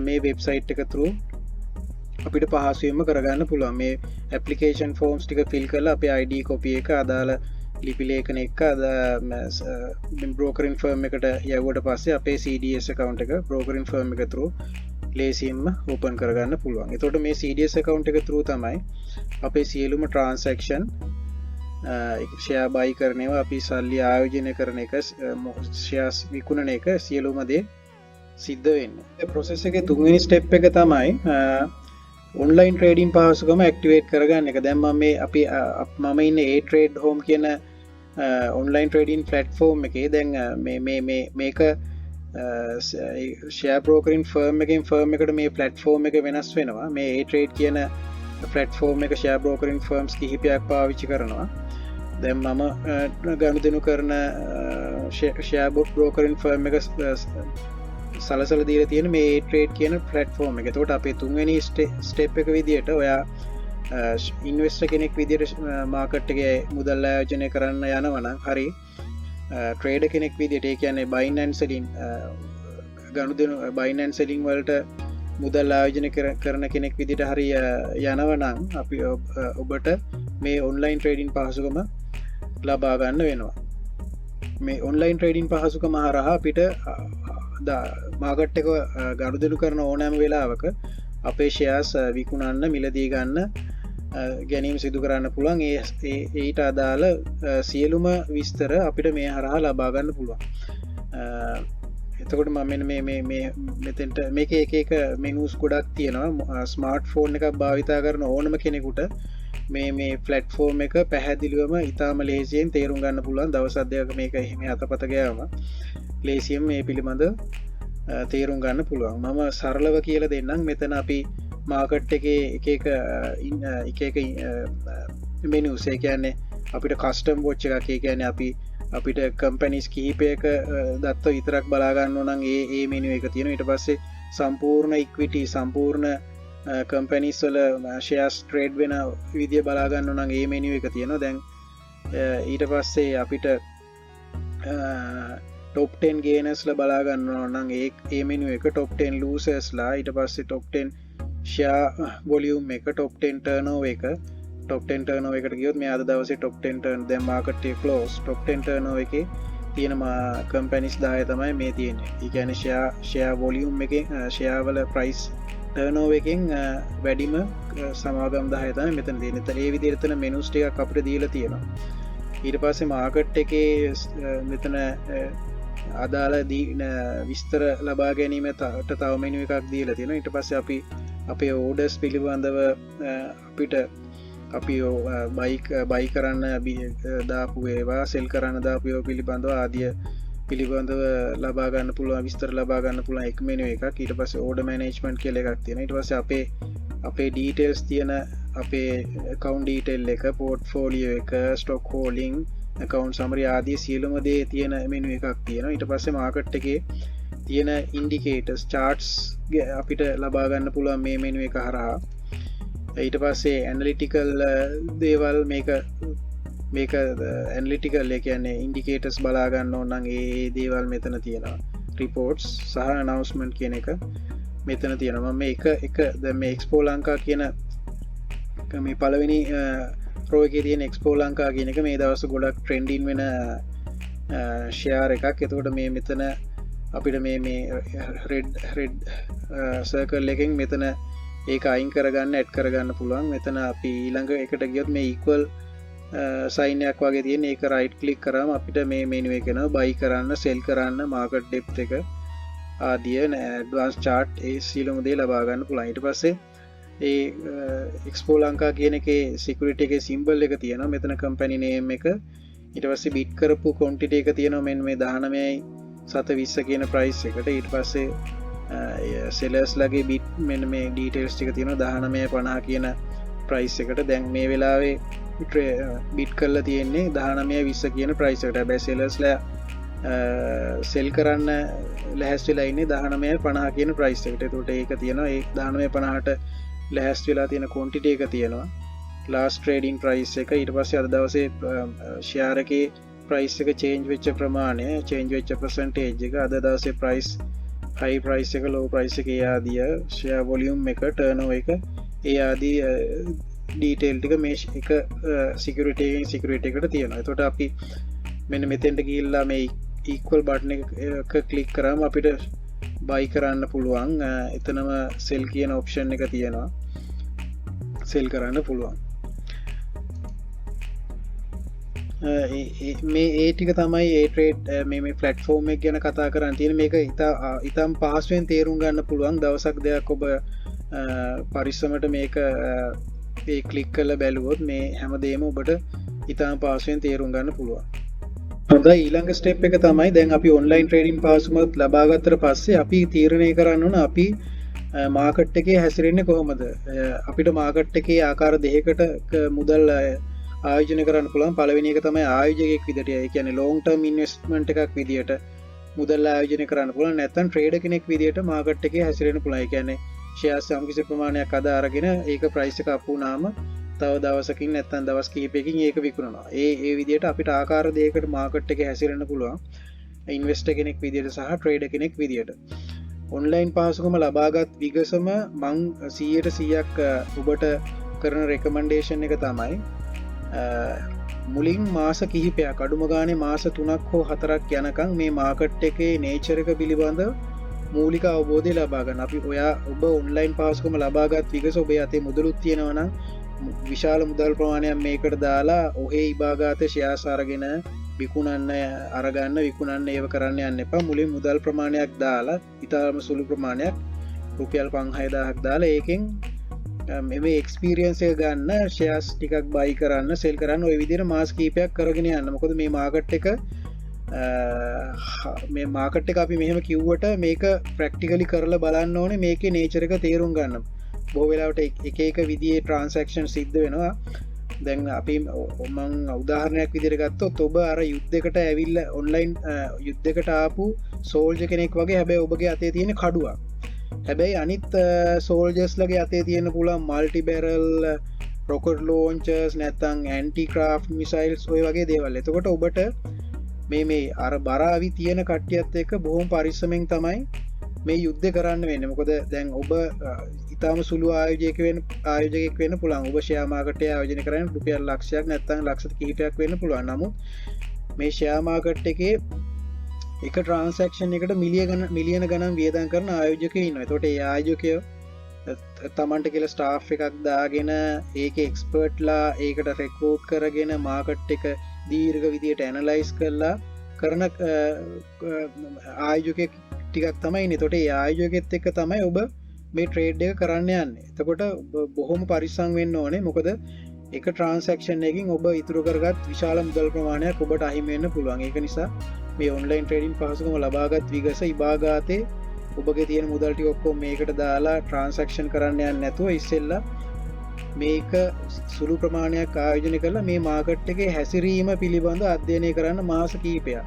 මේ වෙබ්සයිට් එක through අපිට පහසුවෙන්ම කරගන්න පුළුවන්. මේ ඇප්ලිකේෂන් ෆෝම්ස් ටික ෆිල් කරලා අපේ ID කොපි එක අදාළ ලිපි ලේඛන එක බ්‍රෝකරින් ෆර්ම් එකට යවුවට පස්සේ අපේ CDS account එක බ්‍රෝකරින් ෆර්ම් එක through ලේසියෙන්ම ඕපන් කරගන්න පුළුවන්. එතකොට මේ CDS account එක through තමයි අපේ සියලුම transaction ෂෙයා බයි කරනවා, අපි සල්ලි ආයෝජනය කරන එක, ෂෙයාස් විකුණන එක සියලුම දේ සිද්ධ වෙන්නේ. ඒ process එකේ තුන්වෙනි step එක තමයි ඔන්ලයින් ට්‍රේඩින් පහසුකම ඇක්ටිවේට් කරගන්න එක. දැන් මම ඉන්නේ A-Trade Home කියන ඔන්ලයින් ට්‍රේඩින් ප්ලැට්ෆෝම් එකේ. දැන් මේක ෂෙයා බ්‍රෝකරින් ෆර්ම් එකෙන් ෆර්ම් එකට මේ ප්ලැට්ෆෝම් එක වෙනස් වෙනවා. මේ A-Trade කියන ප්ලැට්ෆෝම් එක ෂෙයා බ්‍රෝකරින් ෆර්ම්ස් කිහිපයක් පාවිච්චි කරනවා. දැන් මම ගනුදෙනු කරන ෂෙයා බ්‍රෝකරින් ෆර්ම් එක සලසල දීලා තියෙන මේ A-Trade කියන ප්ලැට්ෆෝම් එක. එතකොට අපේ තුන්වෙනි ස්ටෙප් එක විදියට ඔයා ඉන්වෙස්ටර් කෙනෙක් විදියට මාකට් එකේ මුදල් ආයෝජනය කරන්න යනවා නම් හරි, ට්‍රේඩර් කෙනෙක් විදියට, ඒ කියන්නේ බයින් ඇන්ඩ් සෙලින් ගනුදෙනු බයින් ඇන්ඩ් සෙලින් වලට මුදල් ආයෝජනය කරන කෙනෙක් විදියට හරි යනවා නම් අපි ඔබට මේ ඔන්ලයින් ට්‍රේඩින් පහසුකම ලබා ගන්න වෙනවා. මේ ඔන්ලයින් ට්‍රේඩින් පහසුකම හරහා අපිට මාකට් එක ගනුදෙනු කරන ඕනෑම වෙලාවක අපේ ෂෙයාර්ස් විකුණන්න, මිලදී ගන්න, ගැනීම සිදු කරන්න පුළුවන්. ඊට අදාළ සියලුම විස්තර අපිට මේ හරහා ලබා ගන්න පුළුවන්. එතකොට මම මෙතෙන්ට මේක එක මෙනුස් ගොඩක් තියෙනවා. ස්මාර්ට් ෆෝන් එකක් භාවිතා කරන ඕනම කෙනෙකුට මේ ෆ්ලට්ෆෝර්ම් එක පැහැදිලිවම ඉතාම ලේසියෙන් තේරුම් ගන්න පුළුවන්. දවස් අධ්‍යයක මේක එහෙම අතපත ගෑම ලේසියෙන් මේ පිළිබඳ තේරුම් ගන්න පුළුවන්. මම සරලව කියලා දෙන්නම්. මෙතන අපි මාකට් එකේ එක මෙනුස්, ඒ කියන්නේ අපිට කස්ටම් වොච් එකක්, ඒ කියන්නේ අපිට කම්පැනිස් කිහිපයක දත්ත විතරක් බලාගන්න නම් ඒ මෙනු එක තියෙනවා. ඊට පස්සේ සම්පූර්ණ ඉක්විටි, සම්පූර්ණ කම්පැනිස් වල ෂෙයාර්ස් ට්‍රේඩ් වෙන විදිය බලාගන්න නම් ඒ මෙනු එක තියෙනවා. දැන් ඊට පස්සේ අපිට top 10 gainers බලාගන්න නම් ඒ මෙනු එක, top 10 losers ලා, ඊට පස්සේ top 10 share volume එක, top 10 turnover එක. top 10 turnover එකට ගියොත් මේ අද දවසේ top 10 turn දැන් market එක close top 10 turnover එකේ තියෙන companies 10 තමයි මේ තියෙන්නේ. ඒ කියන්නේ share volume එකෙන් share වල price turnover එකෙන් වැඩිම සමාගම් 10 තමයි මෙතන තියෙන්නේ. ඒතර ඒ විදිහට එතන menus ටිකක් අපිට දීලා තියෙනවා. ඊට පස්සේ market එකේ මෙතන අදාළ විස්තර ලබා ගැනීමට තව මෙනු එකක් දීලා තියෙනවා. ඊට පස්සේ අපි අපේ ඕඩර්ස් පිළිබඳව අපි බයි කරන්න දාපු ඒවා, සෙල් කරන්න දාපු ඒවා පිළිබඳව ආදිය පිළිබඳව ලබා ගන්න පුළුවන්, විස්තර ලබා ගන්න පුළුවන් එක මෙනු එකක්. ඊට පස්සේ ඕඩර් මැනේජ්මන්ට් කියලා එකක් තියෙනවා. ඊට පස්සේ අපේ ඩීටේල්ස් තියෙන අපේ account detail එක, portfolio එක, stock holding, account summary ආදී සියලුම දේ තියෙන මෙනු එකක් තියෙනවා. ඊට පස්සේ මාකට් එකේ තියෙන indicators, charts අපිට ලබා ගන්න පුළුවන් මේ මෙනු එක හරහා. ඊට පස්සේ ඇනලිටිකල් දේවල් මේක ඇනලිටිකල්, ඒ කියන්නේ ඉන්ඩිකේටර්ස් බලා ගන්න ඕන නම් ඒ දේවල් මෙතන තියෙනවා. රිපෝට්ස් සහ අනවුන්ස්මන්ට් කියන එක මෙතන තියෙනවා. මම එක දැන් මේ එක්ස්පෝ ලංකා කියන මේ පළවෙනි රෝ එකේ තියෙන එක්ස්පෝ ලංකා කියන එක මේ දවස් ගොඩක් ට්‍රෙන්ඩින් වෙන ෂෙයාර් එකක්. එතකොට මේ මෙතන අපිට මේ රෙඩ් සර්කල් එකෙන් මෙතන ඒක අයින් කරගන්න, ඇඩ් කරගන්න පුළුවන්. මෙතන අපි ඊළඟ එකට ගියොත් මේ equal සයින්යක් වගේ තියෙන, ඒක රයිට් ක්ලික් කරාම අපිට මේ මෙනු එක එනවා. බයි කරන්න, සෙල් කරන්න, මාකට් ඩෙප්ත් එක ආදිය, ඇඩ්වාන්ස් chart, ඒ සියලුම දේ ලබා ගන්න පුළුවන්. ඊට පස්සේ ඒ එක්ස්පෝ ලංකා කියන එකේ සිකියුරිටි එකේ සිම්බල් එක තියෙනවා. මෙතන කම්පැනි නේම් එක, ඊට පස්සේ බිට් කරපු ක්වොන්ටිටි එක තියෙනවා. මෙන්න මේ 19.720 කියන ප්‍රයිස් එකට. ඊට පස්සේ සෙලර්ස් ලගේ බිට් මෙන්න මේ ඩීටේල්ස් ටික තියෙනවා 19.50 කියන ප්‍රයිස් එකට. දැන් මේ වෙලාවේ බිට් කරලා තියෙන්නේ 19.20 කියන ප්‍රයිස් එකට. හැබැයි සෙලර්ස්ලා සෙල් කරන්න ලැහැස්ති වෙලා ඉන්නේ 19.50 කියන ප්‍රයිස් එකට. ඒකට ඒක තියෙනවා. ඒ 19.50ට ලැහැස්ති වෙලා තියෙන ක්වොන්ටිටි එක තියෙනවා. ලාස්ට් ට්‍රේඩින් ප්‍රයිස් එක. ඊට පස්සේ අද දවසේ ෂෙයාර් එකේ ප්‍රයිස් එක චේන්ජ් වෙච්ච ප්‍රමාණය චේන්ජ් වෙච්ච ප්‍රසන්ටේජ් එක අද දවසේ ප්‍රයිස් හයි ප්‍රයිස් එක ලෝ ප්‍රයිස් එක ඒ ආදිය ෂෙයා වොලියුම් එක ටර්නෝවර් එක ඒ ආදී ඩීටේල් ටික මේ එක සිකියුරිටි එකට තියෙනවා. එතකොට අපි මෙන්න මෙතෙන්ට ගිහිල්ලා මේ equal බටන් එක ක්ලික් කරාම අපිට buy කරන්න පුළුවන්. එතනම sell කියන option එක තියෙනවා. sell කරන්න පුළුවන්. මේ ඒ ටික තමයි ඒ ට්‍රේඩ් මේ ප්ලැට්ෆෝර්ම් එක ගැන කතා කරන්න තියෙන. මේක ඉතාම පහසුවෙන් තේරුම් ගන්න පුළුවන්. දවසක් දෙයක් ඔබ පරිස්සමට මේක ඒ ක්ලික් කරලා බැලුවොත් මේ හැමදේම ඔබට ඉතාම පහසුවෙන් තේරුම් ගන්න පුළුවන්. හොඳයි, ඊළඟ ස්ටෙප් එක තමයි දැන් අපි ඔන්ලයින් ට්‍රේඩින් පහසුකම් ලබා ගත්තට පස්සේ අපි තීරණය කරන්න ඕන අපි මාකට් එකේ හැසිරෙන්නේ කොහොමද. අපිට මාකට් එකේ ආකාර දෙකකට මුදල් ආයෝජනය කරන්න පුළුවන්. පළවෙනි එක තමයි ආයෝජකයෙක් විදිහට, ඒ කියන්නේ ලොන්గ్ ටර්ම් ඉන්වෙස්ට්මන්ට් එකක් විදිහට මුදල් ආයෝජනය කරන්න පුළුවන්. නැත්නම් ට්‍රේඩර් කෙනෙක් විදිහට මාකට් එකේ හැසිරෙන්න පුළුවන්. ඒ කියන්නේ ෂෙයාර්ස් යම් කිසි ප්‍රමාණයක් අද අරගෙන ඒක ප්‍රයිස් එක අප් වුණාම තව දවසකින් නැත්නම් දවස් කිහිපයකින් ඒක විකුණනවා. ඒ විදිහට අපිට ආකාර දෙකකට මාකට් එකේ හැසිරෙන්න පුළුවන්. ඉන්වෙස්ටර් කෙනෙක් විදිහට සහ ට්‍රේඩර් කෙනෙක් විදිහට. ඔන්ලයින් පහසුකම ලබාගත් විගසම මං 100%ක් ඔබට කරන රෙකමන්ඩේෂන් එක තමයි මුලින් මාස කිහිපයක් අඩුම ගානේ මාස 3ක් හෝ 4ක් යනකම් මේ මාකට් එකේ නේචර් එක පිළිබඳව මූලික අවබෝධය ලබා ගන්න. අපි ඔබ ඔන්ලයින් පහසුකම ලබාගත් විගස ඔබේ අතේ මුදලුත් තියෙනවා නම් විශාල මුදල් ප්‍රමාණයක් මේකට දාලා ඔහේ ඉබාගාත ෂෙයාර්ස් අරගෙන විකුණන්න අරගන්න විකුණන්න ඒව කරන්න යන්න එපා. මුලින් මුදල් ප්‍රමාණයක් දාලා ඉතාලම සුළු ප්‍රමාණයක් රුපියල් 5000ක් දාලා ඒකෙන් මේ එක්ස්පීරියන්ස් එක ගන්න ෂෙයාර්ස් ටිකක් බයි කරන්න සෙල් කරන්න ඔය විදිහට මාස කිහිපයක් කරගෙන යන්න. මොකද මේ මාකට් එක අපි මෙහෙම කිව්වට මේක ප්‍රැක්ටිකලි කරලා බලන්න ඕනේ. මේකේ නේචර් එක තේරුම් ගන්න. බොහෝ වෙලාවට එක විදිහේ ට්‍රාන්සැක්ෂන් සිද්ධ වෙනවා. දැන් අපි මං උදාහරණයක් විදිහට ගත්තොත් ඔබ අර යුද්ධයකට ඇවිල්ලා ඔන්ලයින් යුද්ධයකට ආපු සෝල්ජර් කෙනෙක් වගේ. හැබැයි ඔබගේ අතේ තියෙන කඩුවක්. හැබැයි අනිත් සෝල්ජර්ස්ලගේ අතේ තියෙන පුළුවන් මල්ටි බැරල් රොකට් ලෝන්චර්ස් නැත්නම් ඇන්ටි ක්‍රාෆ්ට් මිසයිල්ස් ඔය වගේ දේවල්. එතකොට ඔබට මේ අර බරාවි තියෙන කට්ටියත් එක්ක බොහොම පරිස්සමෙන් තමයි මේ යුද්ධ කරන්න වෙන්නේ. මොකද දැන් ඔබ ඉතාම සුළු ආයෝජකයෙක් වෙන්න පුළුවන්. ඔබ ෂෙයා මාකට් එකේ ආයෝජනය කරන්නේ රුපියල් ලක්ෂයක් නැත්නම් ලක්ෂ කිහිපයක් වෙන්න පුළුවන්. නමුත් මේ ෂෙයා මාකට් එකේ එක ට්‍රාන්සැක්ෂන් එකට මිලියන ගණන් වියදම් කරන ආයෝජකයෝ ඉන්නවා. එතකොට ඒ ආයෝජකයෝ තමන්ට කියලා ස්ටාෆ් එකක් දාගෙන ඒක එක්ස්පර්ට්ලා ඒකට රෙක්රූට් කරගෙන මාකට් එක දීර්ඝ විදියට ඇනලයිස් කරලා කරන ආයෝජකයෙක් ටිකක් තමයි ඉන්නේ. එතකොට ඒ ආයෝජකෙත් එක්ක තමයි ඔබ මේ ට්‍රේඩ් එක කරන්න යන්නේ. එතකොට බොහොම පරිස්සම් වෙන්න ඕනේ. මොකද එක ට්‍රාන්සැක්ෂන් එකකින් ඔබ ඉතුරු කරගත් විශාල මුදල් ප්‍රමාණයක් ඔබට අහිමි වෙන්න පුළුවන්. ඒක නිසා මේ ඔන්ලයින් ට්‍රේඩින් පහසුකම ලබාගත් විගස ඉබාගාතේ ඔබගේ තියෙන මුදල් ටික ඔක්කොම මේකට දාලා ට්‍රාන්සැක්ෂන් කරන්න යන්නේ නැතුව ඉස්සෙල්ලා මේක සුළු ප්‍රමාණයක් ආයෝජනය කරලා මේ මාකට් එකේ හැසිරීම පිළිබඳව අධ්‍යයනය කරන්න මාස කිහිපයක්.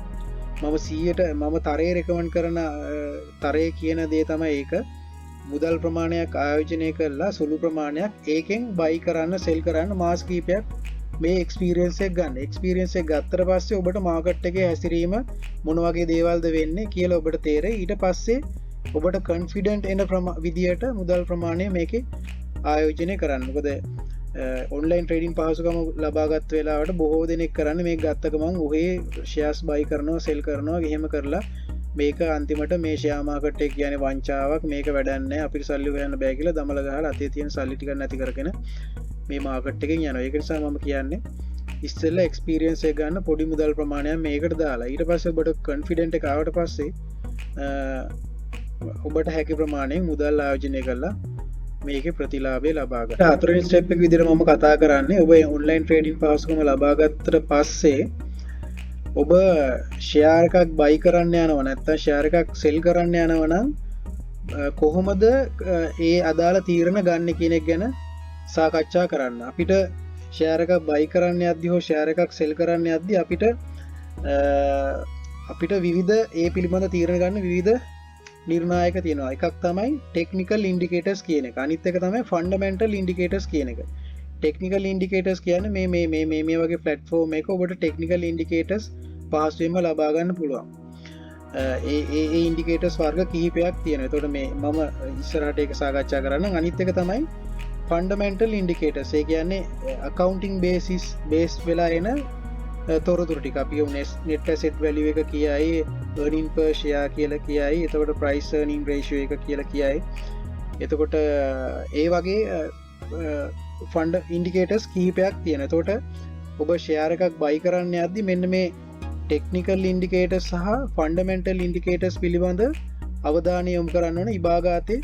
මම තරේ රෙකමන්ඩ් කරන තරේ කියන දේ තමයි ඒක. මුදල් ප්‍රමාණයක් ආයෝජනය කරලා සුළු ප්‍රමාණයක් ඒකෙන් බයි කරන්න සෙල් කරන්න මාස කිහිපයක් මේ එක්ස්පීරියන්ස් එක ගන්න. එක්ස්පීරියන්ස් එක ගත්තට පස්සේ ඔබට මාකට් එකේ හැසිරීම මොන වගේ දේවල්ද වෙන්නේ කියලා ඔබට තේරෙයි. ඊට පස්සේ ඔබට කොන්ෆිඩන්ට් එන විදියට මුදල් ප්‍රමාණය මේකේ ආයෝජනය කරන්න. මොකද ඔන්ලයින් ට්‍රේඩින් පහසුකම ලබාගත් වෙලාවට බොහෝ දෙනෙක් කරන්නේ මේක ගත්ත ගමන් ඔහේ ෂෙයාර්ස් බයි කරනවා සෙල් කරනවා එහෙම කරලා මේක අන්තිමට මේ ෂෙයා මාකට් එක කියන්නේ වංචාවක්, මේක වැඩක් නැහැ, අපිට සල්ලි හොයන්න බෑ කියලා දමල ගහලා අතේ තියෙන සල්ලි ටික නැති කරගෙන මේ මාකට් එකෙන් යනවා. ඒක නිසා මම කියන්නේ ඉස්සෙල්ලා එක්ස්පීරියන්ස් එක ගන්න පොඩි මුදල් ප්‍රමාණයක් මේකට දාලා ඊට පස්සේ ඔබට කොන්ෆිඩන්ට් එක ආවට පස්සේ ඔබට හැකි ප්‍රමාණයෙන් මුදල් ආයෝජනය කරලා මේකේ ප්‍රතිලාභය ලබා ගන්න. හතරවෙනි ස්ටෙප් එක විදිහට මම කතා කරන්නේ ඔබ ඔන්ලයින් ට්‍රේඩින් පහසුකම ලබා ගත්තට පස්සේ ඔබ ෂෙයාර් එකක් බයි කරන්න යනවා නැත්නම් ෂෙයාර් එකක් සෙල් කරන්න යනවා නම් කොහොමද ඒ අදාළ තීරණ ගන්න කියන එක ගැන සාකච්ඡා කරන්න. අපිට ෂෙයාර් එකක් බයි කරන්න යද්දී හෝ ෂෙයාර් එකක් සෙල් කරන්න යද්දී අපිට විවිධ ඒ පිළිබඳ තීරණ ගන්න විවිධ නිර්ණායක තියෙනවා. එකක් තමයි ටෙක්නිකල් ඉන්ඩිකේටර්ස් කියන එක. අනිත් එක තමයි ෆන්ඩමෙන්ටල් ඉන්ඩිකේටර්ස් කියන එක. ටෙක්නිකල් ඉන්ඩිකේටර්ස් කියන්නේ මේ වගේ ප්ලැට්ෆෝම් එක ඔබට ටෙක්නිකල් ඉන්ඩිකේටර්ස් පහසුවෙන්ම ලබා ගන්න පුළුවන්. ඒ ඉන්ඩිකේටර්ස් වර්ග කිහිපයක් තියෙනවා. එතකොට මේ මම ඉස්සරහට ඒක සාකච්ඡා කරන්න. අනිත් එක තමයි ෆන්ඩමෙන්ටල් ඉන්ඩිකේටර්ස්. ඒ කියන්නේ accounting basis based වෙලා එන තොරතුරු ටික. අපි net asset value එක කියයි, earning per share කියලා කියයි, එතකොට price earning ratio එක කියලා කියයි. එතකොට ඒ වගේ ෆන්ඩ ඉන්ඩිකේටර්ස් කිහිපයක් තියෙන. එතකොට ඔබ ෂෙයාර් එකක් බයි කරන්න යද්දි මෙන්න මේ ටෙක්නිකල් ඉන්ඩිකේටර්ස් සහ ෆන්ඩමෙන්ටල් ඉන්ඩිකේටර්ස් පිළිබඳ අවධානය යොමු කරන්න ඕන. ඉබාගාතේ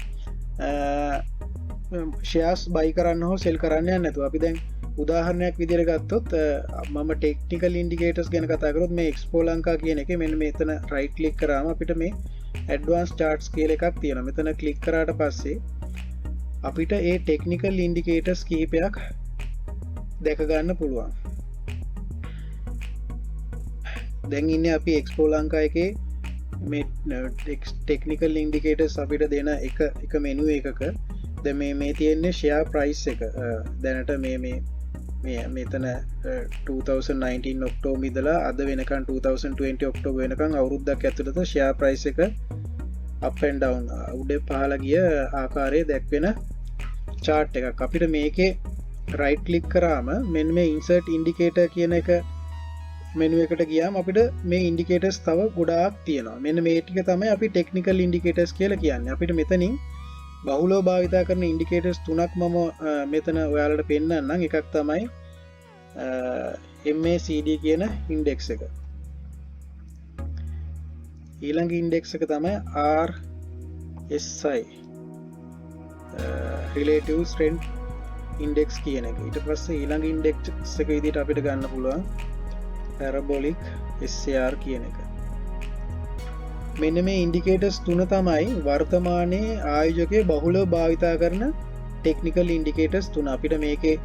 ෂෙයාර්ස් බයි කරන්න හෝ සෙල් කරන්න යන්නේ නැතුව. අපි දැන් උදාහරණයක් විදිහට ගත්තොත් මම ටෙක්නිකල් ඉන්ඩිකේටර්ස් ගැන කතා කරොත් මේ එක්ස්පෝ ලංකා කියන එකේ මෙන්න මෙතන රයිට් ක්ලික් කරාම අපිට මේ ඇඩ්වාන්ස් charts කියලා එකක් තියෙනවා. මෙතන ක්ලික් කරාට පස්සේ අපිට ඒ ටෙක්නිකල් ඉන්ඩිකේටර්ස් කිහිපයක් දැක ගන්න පුළුවන්. දැන් ඉන්නේ අපි එක්ස්පෝ ලංකා එකේ මේ ටෙක්නිකල් ඉන්ඩිකේටර්ස් අපිට දෙන එක මෙනු එකක. දැන් මේ තියෙන්නේ share price එක. දැනට මේ මෙතන 2019 ඔක්ටෝබර් ඉඳලා අද වෙනකන් 2020 ඔක්ටෝබර් වෙනකන් අවුරුද්දක් ඇතුළත share price එක up and down උඩ පහළ ගිය ආකාරය දැක්වෙන chart එකක්. අපිට මේකේ right click කරාම මෙන්න මේ insert indicator කියන එක මෙනු එකට ගියාම අපිට මේ indicators තව ගොඩාක් තියෙනවා. මෙන්න මේ ටික තමයි අපි technical indicators කියලා කියන්නේ. අපිට මෙතනින් බහුලව භාවිතා කරන indicators තුනක් මම මෙතන ඔයාලට පෙන්නන්නම්. එකක් තමයි MACD කියන index එක. ඊළඟ index එක තමයි RSI relative strength index කියන එක. ඊට පස්සේ ඊළඟ index එක විදිහට අපිට ගන්න පුළුවන් parabolic SAR කියන එක. මෙන්න මේ ඉන්ඩිකේටර්ස් තුන තමයි වර්තමානයේ ආයෝජකයේ බහුලව භාවිතා කරන ටෙක්නිකල් ඉන්ඩිකේටර්ස් තුන. අපිට මේකේ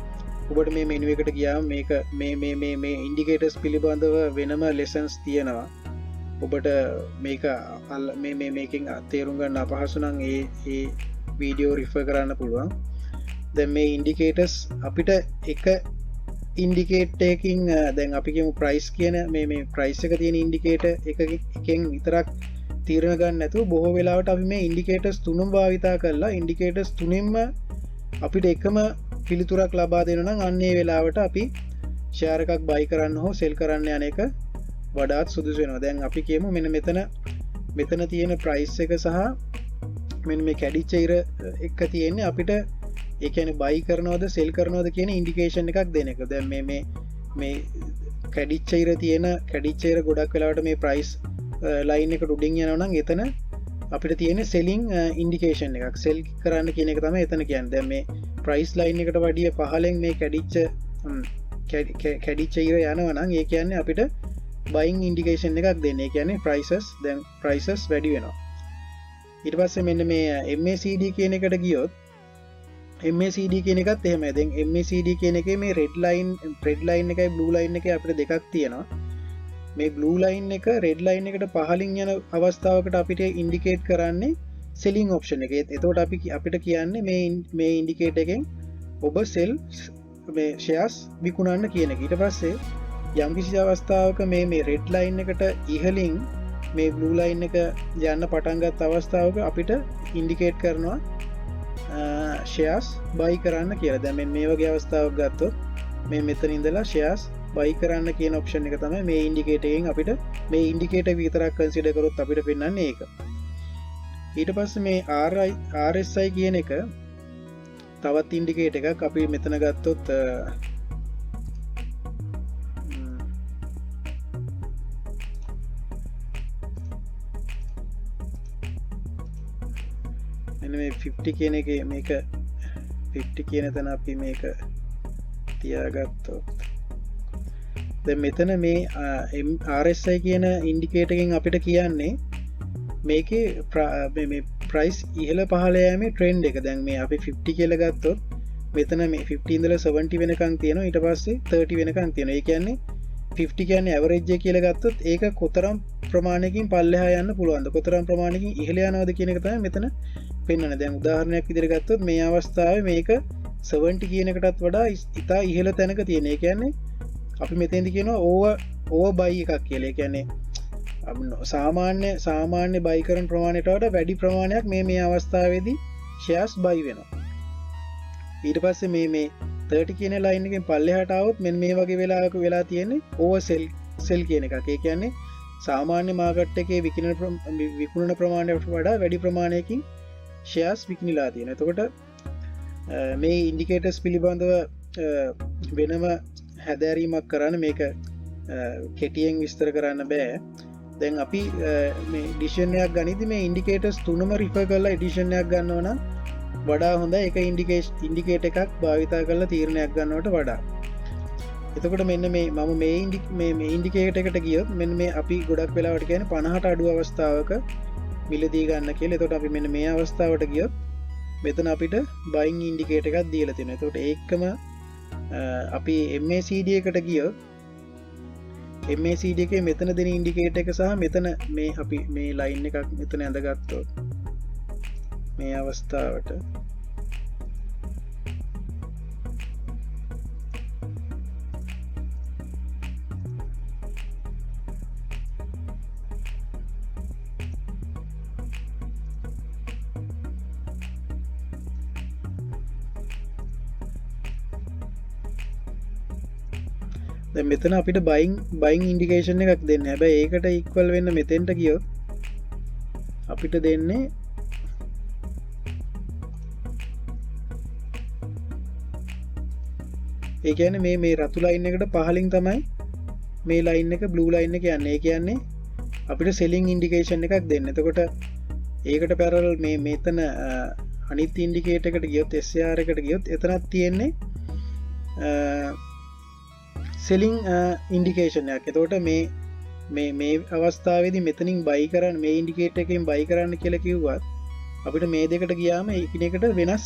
ඔබට මේ මෙනු එකට ගියාම මේක මේ ඉන්ඩිකේටර්ස් පිළිබඳව වෙනම ලෙසන්ස් තියෙනවා. ඔබට මේක මේකෙන් තේරුම් ගන්න අපහසු නම් ඒ වීඩියෝ රිෆර් කරන්න පුළුවන්. දැන් මේ ඉන්ඩිකේටර්ස් අපිට එක ඉන්ඩිකේටර් එකකින් දැන් අපි කියමු ප්‍රයිස් කියන මේ ප්‍රයිස් එක තියෙන ඉන්ඩිකේටර් එකකින් විතරක් තීරණ ගන්න නැතුව බොහෝ වෙලාවට අපි මේ ඉන්ඩිකේටර්ස් තුනම භාවිතා කරලා ඉන්ඩිකේටර්ස් තුනින්ම අපිට එකම පිළිතුරක් ලබා දෙනවා නම් අන්න ඒ වෙලාවට අපි ෂෙයාර් එකක් බයි කරන්න හෝ සෙල් කරන්න යන එක වඩාත් සුදුසු වෙනවා. දැන් අපි කියමු මෙන්න මෙතන තියෙන ප්‍රයිස් එක සහ මෙන්න මේ කැඩිච්ච ඉර එක තියෙන්නේ අපිට ඒ කියන්නේ බයි කරනවද සෙල් කරනවද කියන ඉන්ඩිකේෂන් එකක් දෙන එක. දැන් මේ කැඩිච්ච ඉර ගොඩක් වෙලාවට මේ ප්‍රයිස් ලයින් එක උඩින් යනවා නම් එතන අපිට තියෙන සෙලින් ඉන්ඩිකේෂන් එකක්. සෙල් කරන්න කියන එක තමයි එතන කියන්නේ. දැන් මේ ප්‍රයිස් ලයින් එකට වඩා පහලෙන් මේ කැඩිච්ච ඉර යනවා නම් ඒ කියන්නේ අපිට බයින් ඉන්ඩිකේෂන් එකක් දෙන්නේ. ඒ කියන්නේ prices වැඩි වෙනවා. ඊට පස්සේ මෙන්න මේ MACD කියන එකට ගියොත් MACD කියන එකත් එහෙමයි. දැන් MACD කියන එකේ මේ red line එකයි blue line එකයි අපිට දෙකක් තියෙනවා. මේ blue line එක red line එකට පහලින් යන අවස්ථාවකට අපිට indicate කරන්නේ selling option එක. එතකොට අපිට කියන්නේ මේ indicate එකෙන් ඔබ sell මේ shares විකුණන්න කියන එක. ඊට පස්සේ යම්කිසි අවස්ථාවක මේ red line එකට ඉහළින් මේ blue line එක යන්න පටන් ගත්ත අවස්ථාවක අපිට indicate කරනවා shares buy කරන්න කියලා. දැන් මේ වගේ අවස්ථාවක් ගත්තොත් මේ මෙතන ඉඳලා shares buy කරන්න කියන option එක තමයි මේ ඉන්ඩිකේටර් එකෙන් අපිට මේ ඉන්ඩිකේටර් විතරක් කන්සිඩර් කරොත් අපිට පෙන්වන්නේ ඒක. ඊට පස්සේ මේ RSI කියන එක තවත් ඉන්ඩිකේටර් එකක්. අපි මෙතන ගත්තොත් මේ 50 කියන එක මේක 50 කියන තැන අපි මේක තියාගත්තොත් දැන් මෙතන මේ RSI කියන ඉන්ඩිකේටර් එකෙන් අපිට කියන්නේ මේකේ මේ ප්‍රයිස් ඉහළ පහළ යෑමේ ට්‍රෙන්ඩ් එක. දැන් මේ අපි 50 කියලා ගත්තොත් මෙතන මේ 50 ඉඳලා 70 වෙනකන් තියෙනවා. ඊට පස්සේ 30 වෙනකන් තියෙනවා. ඒ කියන්නේ 50 කියන්නේ ඇවරේජ් එක කියලා ගත්තොත් ඒක කොතරම් ප්‍රමාණයකින් පල්ලෙහා යන්න පුළුවන්ද, කොතරම් ප්‍රමාණයකින් ඉහළ යනවද කියන එක තමයි මෙතන පෙන්වන්නේ. දැන් උදාහරණයක් විදිහට ගත්තොත් මේ අවස්ථාවේ මේක 70 කියන එකටත් වඩා ඉතා ඉහළ තැනක තියෙන. ඒ කියන්නේ අපි මෙතෙන්දි කියනවා ඕ බයි එකක් කියල කියන්නේ සාමාන්‍ය බයි කරන ප්‍රමාණයටට වැඩි ප්‍රමාණයක් මේ අවස්ථාවේදී ෂයස් බයි වෙනවා ඊට පස්සේ මේ 30 කියන ලයින් එකෙන් පල්ලෙහාට આવොත් මෙන්න මේ වගේ වෙලාවක වෙලා තියෙන්නේ ඕවර් සෙල් කියන එකක් ඒ කියන්නේ සාමාන්‍ය මාකට් එකේ විකුණන ප්‍රමාණයට වඩා වැඩි ප්‍රමාණයකින් ෂයර්ස් විකිණිලා තියෙනවා එතකොට මේ ඉන්ඩිකේටර්ස් පිළිබඳව වෙනම හැදෑරීමක් කරන්න මේක කෙටියෙන් විස්තර කරන්න බෑ දැන් අපි මේ ඩිෂනයක් ගනිදි මේ ඉන්ඩිකේටර්ස් තුනම රිෆර් කරලා එඩිෂනයක් ගන්නවන වඩා හොඳ එක ඉන්ඩිකේට එකක් භාවිතා කරලා තීරණයක් ගන්නවට වඩා එතකොට මෙන්න මේ මම මේ ඉන්ඩිකේට එකට ගියොත් මෙන්න මේ අපි ගොඩක් වෙලාවට කියන 50ට අඩු අවස්ථාවක මිලදී ගන්න කියලා එතකොට අපි මෙන්න මේ අවස්ථාවට ගියොත් මෙතන අපිට බයින් ඉන්ඩිකේට එකක් දීලා තියෙනවා එතකොට ඒකම අපි MACD එකට ගියොත් MACD එකේ මෙතන දෙන ඉන්ඩිකේටර් එක සහ මෙතන මේ අපි මේ ලයින් එකක් මෙතන ඇඳගත්තොත් මේ අවස්ථාවට මෙතන අපිට බයින් ඉන්ඩිකේෂන් එකක් දෙන්න හැබැයි ඒකට ඉක්වල් වෙන්න මෙතෙන්ට ගියොත් අපිට දෙන්නේ ඒ කියන්නේ මේ රතු ලයින් එකට පහලින් තමයි මේ ලයින් එක බ්ලූ ලයින් එක යන්නේ ඒ කියන්නේ අපිට සෙලින් ඉන්ඩිකේෂන් එකක් දෙන්න එතකොට ඒකට පැරලල් මේ මෙතන අනිත් ඉන්ඩිකේටර් එකට ගියොත් SAR එකට ගියොත් එතනක් තියෙන්නේ සෙලිං ඉන්ඩිකේෂනයක් එතකොට මේ අවස්ථාවේදී මෙතනින් බයි කරන්න මේ ඉන්ඩිකේටර් එකෙන් බයි කරන්න කියලා කිව්වත් අපිට මේ දෙකට ගියාම එකිනෙකට වෙනස්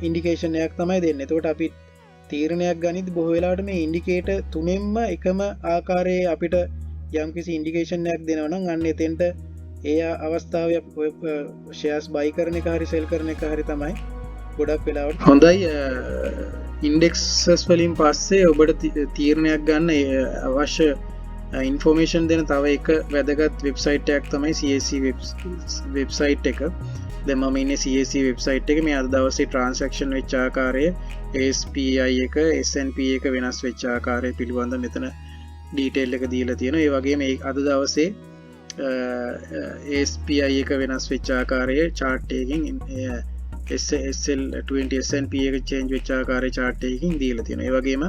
ඉන්ඩිකේෂනයක් තමයි දෙන්න එතකොට අපි තීරණයක් ගනිත් බොහෝ වෙලාවට මේ ඉන්ඩිකේටර් තුනෙන්ම එකම ආකාරයේ අපිට යම්කිසි ඉන්ඩිකේෂනයක් දෙනවා නම් අන්න එතෙන්ට ඒ අවස්ථාවේ ෂෙයාර්ස් බයි කරන එක හරි සෙල් කරන එක හරි තමයි ගොඩක් වෙලාවට හොඳයි ඉන්ඩෙක්සස් වලින් පස්සේ ඔබට තීරණයක් ගන්න අවශ්‍ය ඉන්ෆෝමේෂන් දෙන තව එක වැදගත් වෙබ්සයිට් එකක් තමයි CAC වෙබ්සයිට් එක දැන් මම ඉන්නේ CAC වෙබ්සයිට් එකේ මේ අද දවසේ ට්‍රාන්සැක්ෂන් වෙච්ච ආකාරය SPI එක SNP එක වෙනස් වෙච්ච ආකාරය පිළිබඳව මෙතන ඩීටේල් එක දීලා තියෙනවා ඒ වගේම මේ අද දවසේ SPI එක වෙනස් වෙච්ච ආකාරය chart එකකින් SL20 SNP එක චේන්ජ් වෙච්ච ආකාරය chart එකකින් දීලා තියෙනවා. ඒ වගේම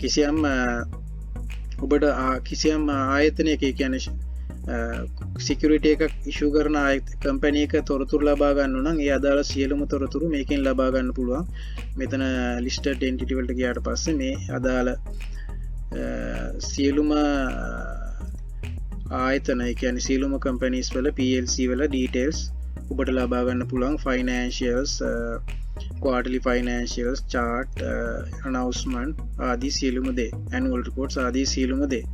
කිසියම් ඔබට කිසියම් ආයතනයක කියන්නේ සිකියුරිටි එකක් ඉෂුව කරන කම්පැනි එක තොරතුරු ලබා ගන්න නම් ඒ අදාළ සියලුම තොරතුරු මේකෙන් ලබා ගන්න පුළුවන්. මෙතන listed entity වලට ගියාට පස්සේ මේ අදාළ සියලුම ආයතන ඒ කියන්නේ සියලුම කම්පැනිස් වල PLC වල details ඔබට ලබා ගන්න පුළුවන් financials quarterly financials chart announcement ආදී සියලුම දේ annual reports ආදී සියලුම දේ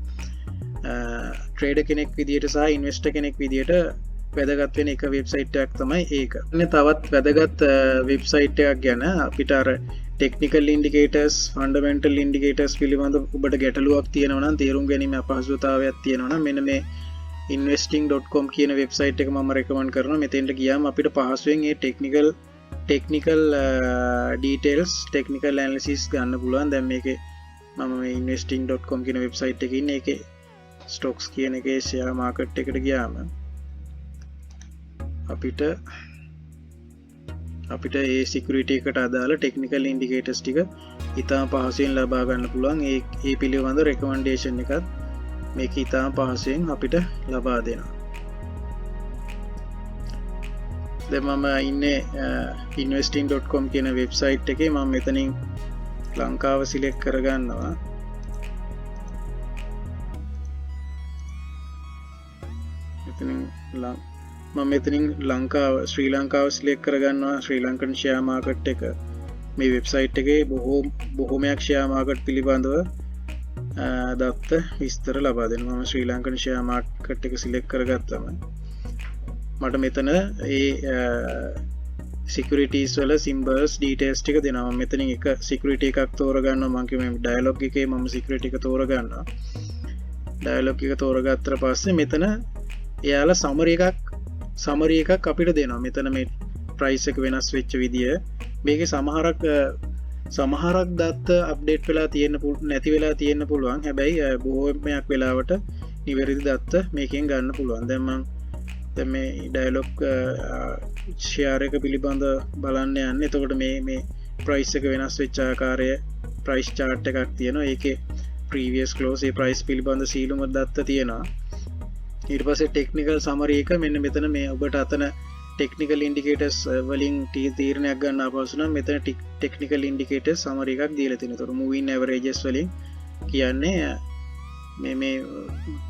ට්‍රේඩර් කෙනෙක් විදියට සහ ඉන්වෙස්ටර් කෙනෙක් විදියට වැදගත් වෙන එක වෙබ්සයිට් එකක් තමයි ඒක. තවත් වැදගත් වෙබ්සයිට් එකක් ගැන අපිට අර ටෙක්නිකල් ඉන්ඩිකේටර්ස් ෆන්ඩමෙන්ටල් ඉන්ඩිකේටර්ස් පිළිබඳව ඔබට ගැටලුවක් තියෙනවා නම් තේරුම් ගැනීම අපහසුතාවයක් තියෙනවා නම් මෙන්න මේ investing.com කියන වෙබ්සයිට් එක මම රෙකමන්ඩ් කරනවා. මෙතෙන්ට ගියාම අපිට පහසුවෙන් මේ ටෙක්නිකල් details technical analysis ගන්න පුළුවන්. දැන් මේකේ මම මේ investing.com කියන වෙබ්සයිට් එකේ ඉන්නේ. ඒකේ stocks කියන එකේ share market එකට ගියාම අපිට ඒ security එකට අදාළ technical indicators ටික ඉතාම පහසුවෙන් ලබා ගන්න පුළුවන්. ඒ පිළිබඳ recommendation එකත් මේක ඉතාම පහසුවෙන් අපිට ලබා දෙනවා. දැන් මම ඉන්නේ investing.com කියන වෙබ්සයිට් එකේ. මම මෙතනින් ලංකාව සිලෙක්ට් කරගන්නවා. මෙතනින් ලංකාව ශ්‍රී ලංකාව සිලෙක්ට් කරගන්නවා. ශ්‍රී ලංකන් ෂෙයා මාකට් එක මේ වෙබ්සයිට් එකේ බොහෝමයක් ෂෙයා මාකට් පිළිබඳව දත්ත විස්තර ලබා දෙනවා. මම ශ්‍රී ලංකන් ෂෙයා මාකට් එක සිලෙක්ට් කරගත්තම මට මෙතන සිකරිටස් වල සිම්බර්ස් ඩීටේස් ටික දෙනවා මෙතනින් එක සිකරිට එකක් තෝරගන්න මංකිම ඩයිලොග් එකේ මම සිකරිට එක තෝරගන්න ඩයිලොග් එක තෝරගත්තර පස්සේ මෙතන එයාල සමරි එකක් අපිට දෙනවා මෙතන මේ ප්‍රයිස් එක වෙනස් වෙච්ච විදිය මේක සමහරක් දත්ත අප්ඩේට් වෙලා තියෙන නැති වෙලා තියෙන්න පුළුවන් හැබැයි බොහෝමයක් වෙලාවට නිවැරදි දත්ත මේකෙන් ගන්න පුළුවන් දැම්මන් මේ ඩයිලොක් ෂයාර එක පිළිබඳ බලන්න යන්න එතකොට මේ ප්‍රයිස් එක වෙනස් වෙච්චාකාරය ප්‍රයිස් චාට් එකක් තියෙනවා ඒක ප්‍රීවියස් කලෝසේ ප්‍රයිස් පිළිබඳ සීලුම දත්ත තියෙනවා ඊට පස්සේ ටෙක්නිකල් සමරි එක මෙන්න මෙතන මේ ඔබට අතන ටෙක්නිකල් ඉන්ඩිකේටර්ස් වලින් තීරණයක් ගන්න අපහසු නම් මෙතන ටෙක්නිකල් ඉන්ඩිකේටර්ස් සමරි එකක් දීලා තියෙනවා. ඒතකොට මූවින් ඇවරේජස් වලින් කියන්නේ මේ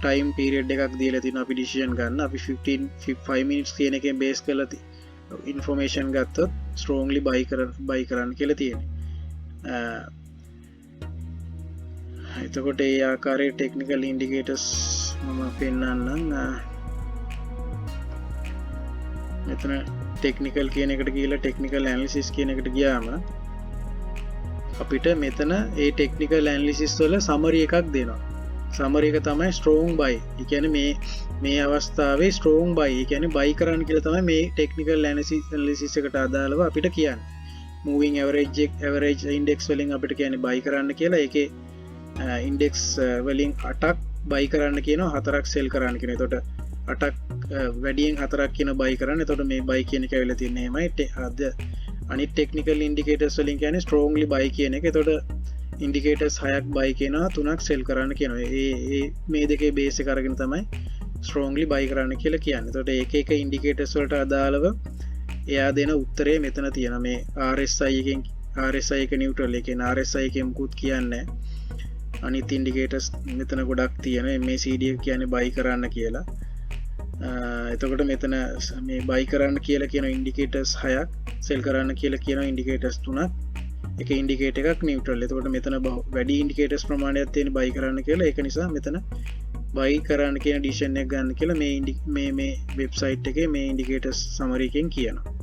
ටයිම් පීරියඩ් එකක් දීලා තියෙනවා අපි ඩිසිෂන් ගන්න. අපි 5 minutes කියන එකෙන් බේස් කරලා ඉන්ෆෝමේෂන් ගත්තොත් ස්ට්‍රෝන්ග්ලි බයි කරන්න කියලා තියෙනවා. එතකොට ඒ ආකාරයේ ටෙක්නිකල් ඉන්ඩිකේටර්ස් මම පෙන්නන්නම්. මෙතන ටෙක්නිකල් කියන එකට කියලා ටෙක්නිකල් ඇනලිසිස් කියන එකට ගියාම අපිට මෙතන ඒ ටෙක්නිකල් ඇනලිසිස් වල සමරි එකක් දෙනවා. සමරි එක තමයි ස්ට්‍රෝං බයි. ඒ කියන්නේ මේ අවස්ථාවේ ස්ට්‍රෝං බයි. ඒ කියන්නේ බයි කරන්න කියලා තමයි මේ ටෙක්නිකල් ඇනලිසිස් එකට අදාළව අපිට කියන්නේ. මූවිං ඇවරේජ් ඉන්ඩෙක්ස් වලින් අපිට කියන්නේ බයි කරන්න කියලා. ඒකේ ඉන්ඩෙක්ස් වලින් 8ක් බයි කරන්න කියනවා 4ක් සෙල් කරන්න කියනවා. එතකොට 8ක් වැඩියෙන් 4ක් කියන බයි කරන්න. එතකොට මේ බයි කියන එක ඇවිල්ලා තියෙන්නේ එහෙමයි. අනිත් ටෙක්නිකල් ඉන්ඩිකේටර්ස් වලින් කියන්නේ ස්ට්‍රෝන්ග්ලි බයි කියන එක. එතකොට ඉන්ඩිකේටර්ස් 6ක් බයි කියනවා 3ක් සෙල් කරන්න කියනවා. ඒ මේ දෙකේ බේස් එක අරගෙන තමයි ස්ට්‍රෝන්ග්ලි බයි කරන්න කියලා කියන්නේ. එතකොට එක ඉන්ඩිකේටර්ස් වලට අදාළව එයා දෙන උත්තරේ මෙතන තියෙනවා. මේ RSI එක නියුට්‍රල් එකේ RSI එකේ මුකුත් කියන්නේ අනිත් ඉන්ඩිකේටර්ස් මෙතන ගොඩක් තියෙනවා. MACD කියන්නේ බයි කරන්න කියලා. එතකොට මෙතන මේ බයි කරන්න කියලා කියන ඉන්ඩිකේටර්ස් 6ක් සෙල් කරන්න කියලා කියන ඉන්ඩිකේටර්ස් 3ක් එක ඉන්ඩිකේටර් එකක් නියුට්‍රල්. එතකොට මෙතන වැඩි ඉන්ඩිකේටර්ස් ප්‍රමාණයක් තියෙන බයි කරන්න කියලා. ඒක නිසා මෙතන බයි කරන්න කියන ඩිසිෂන් එක ගන්න කියලා මේ වෙබ්සයිට් එකේ මේ ඉන්ඩිකේටර්ස් සමරි එකෙන් කියනවා.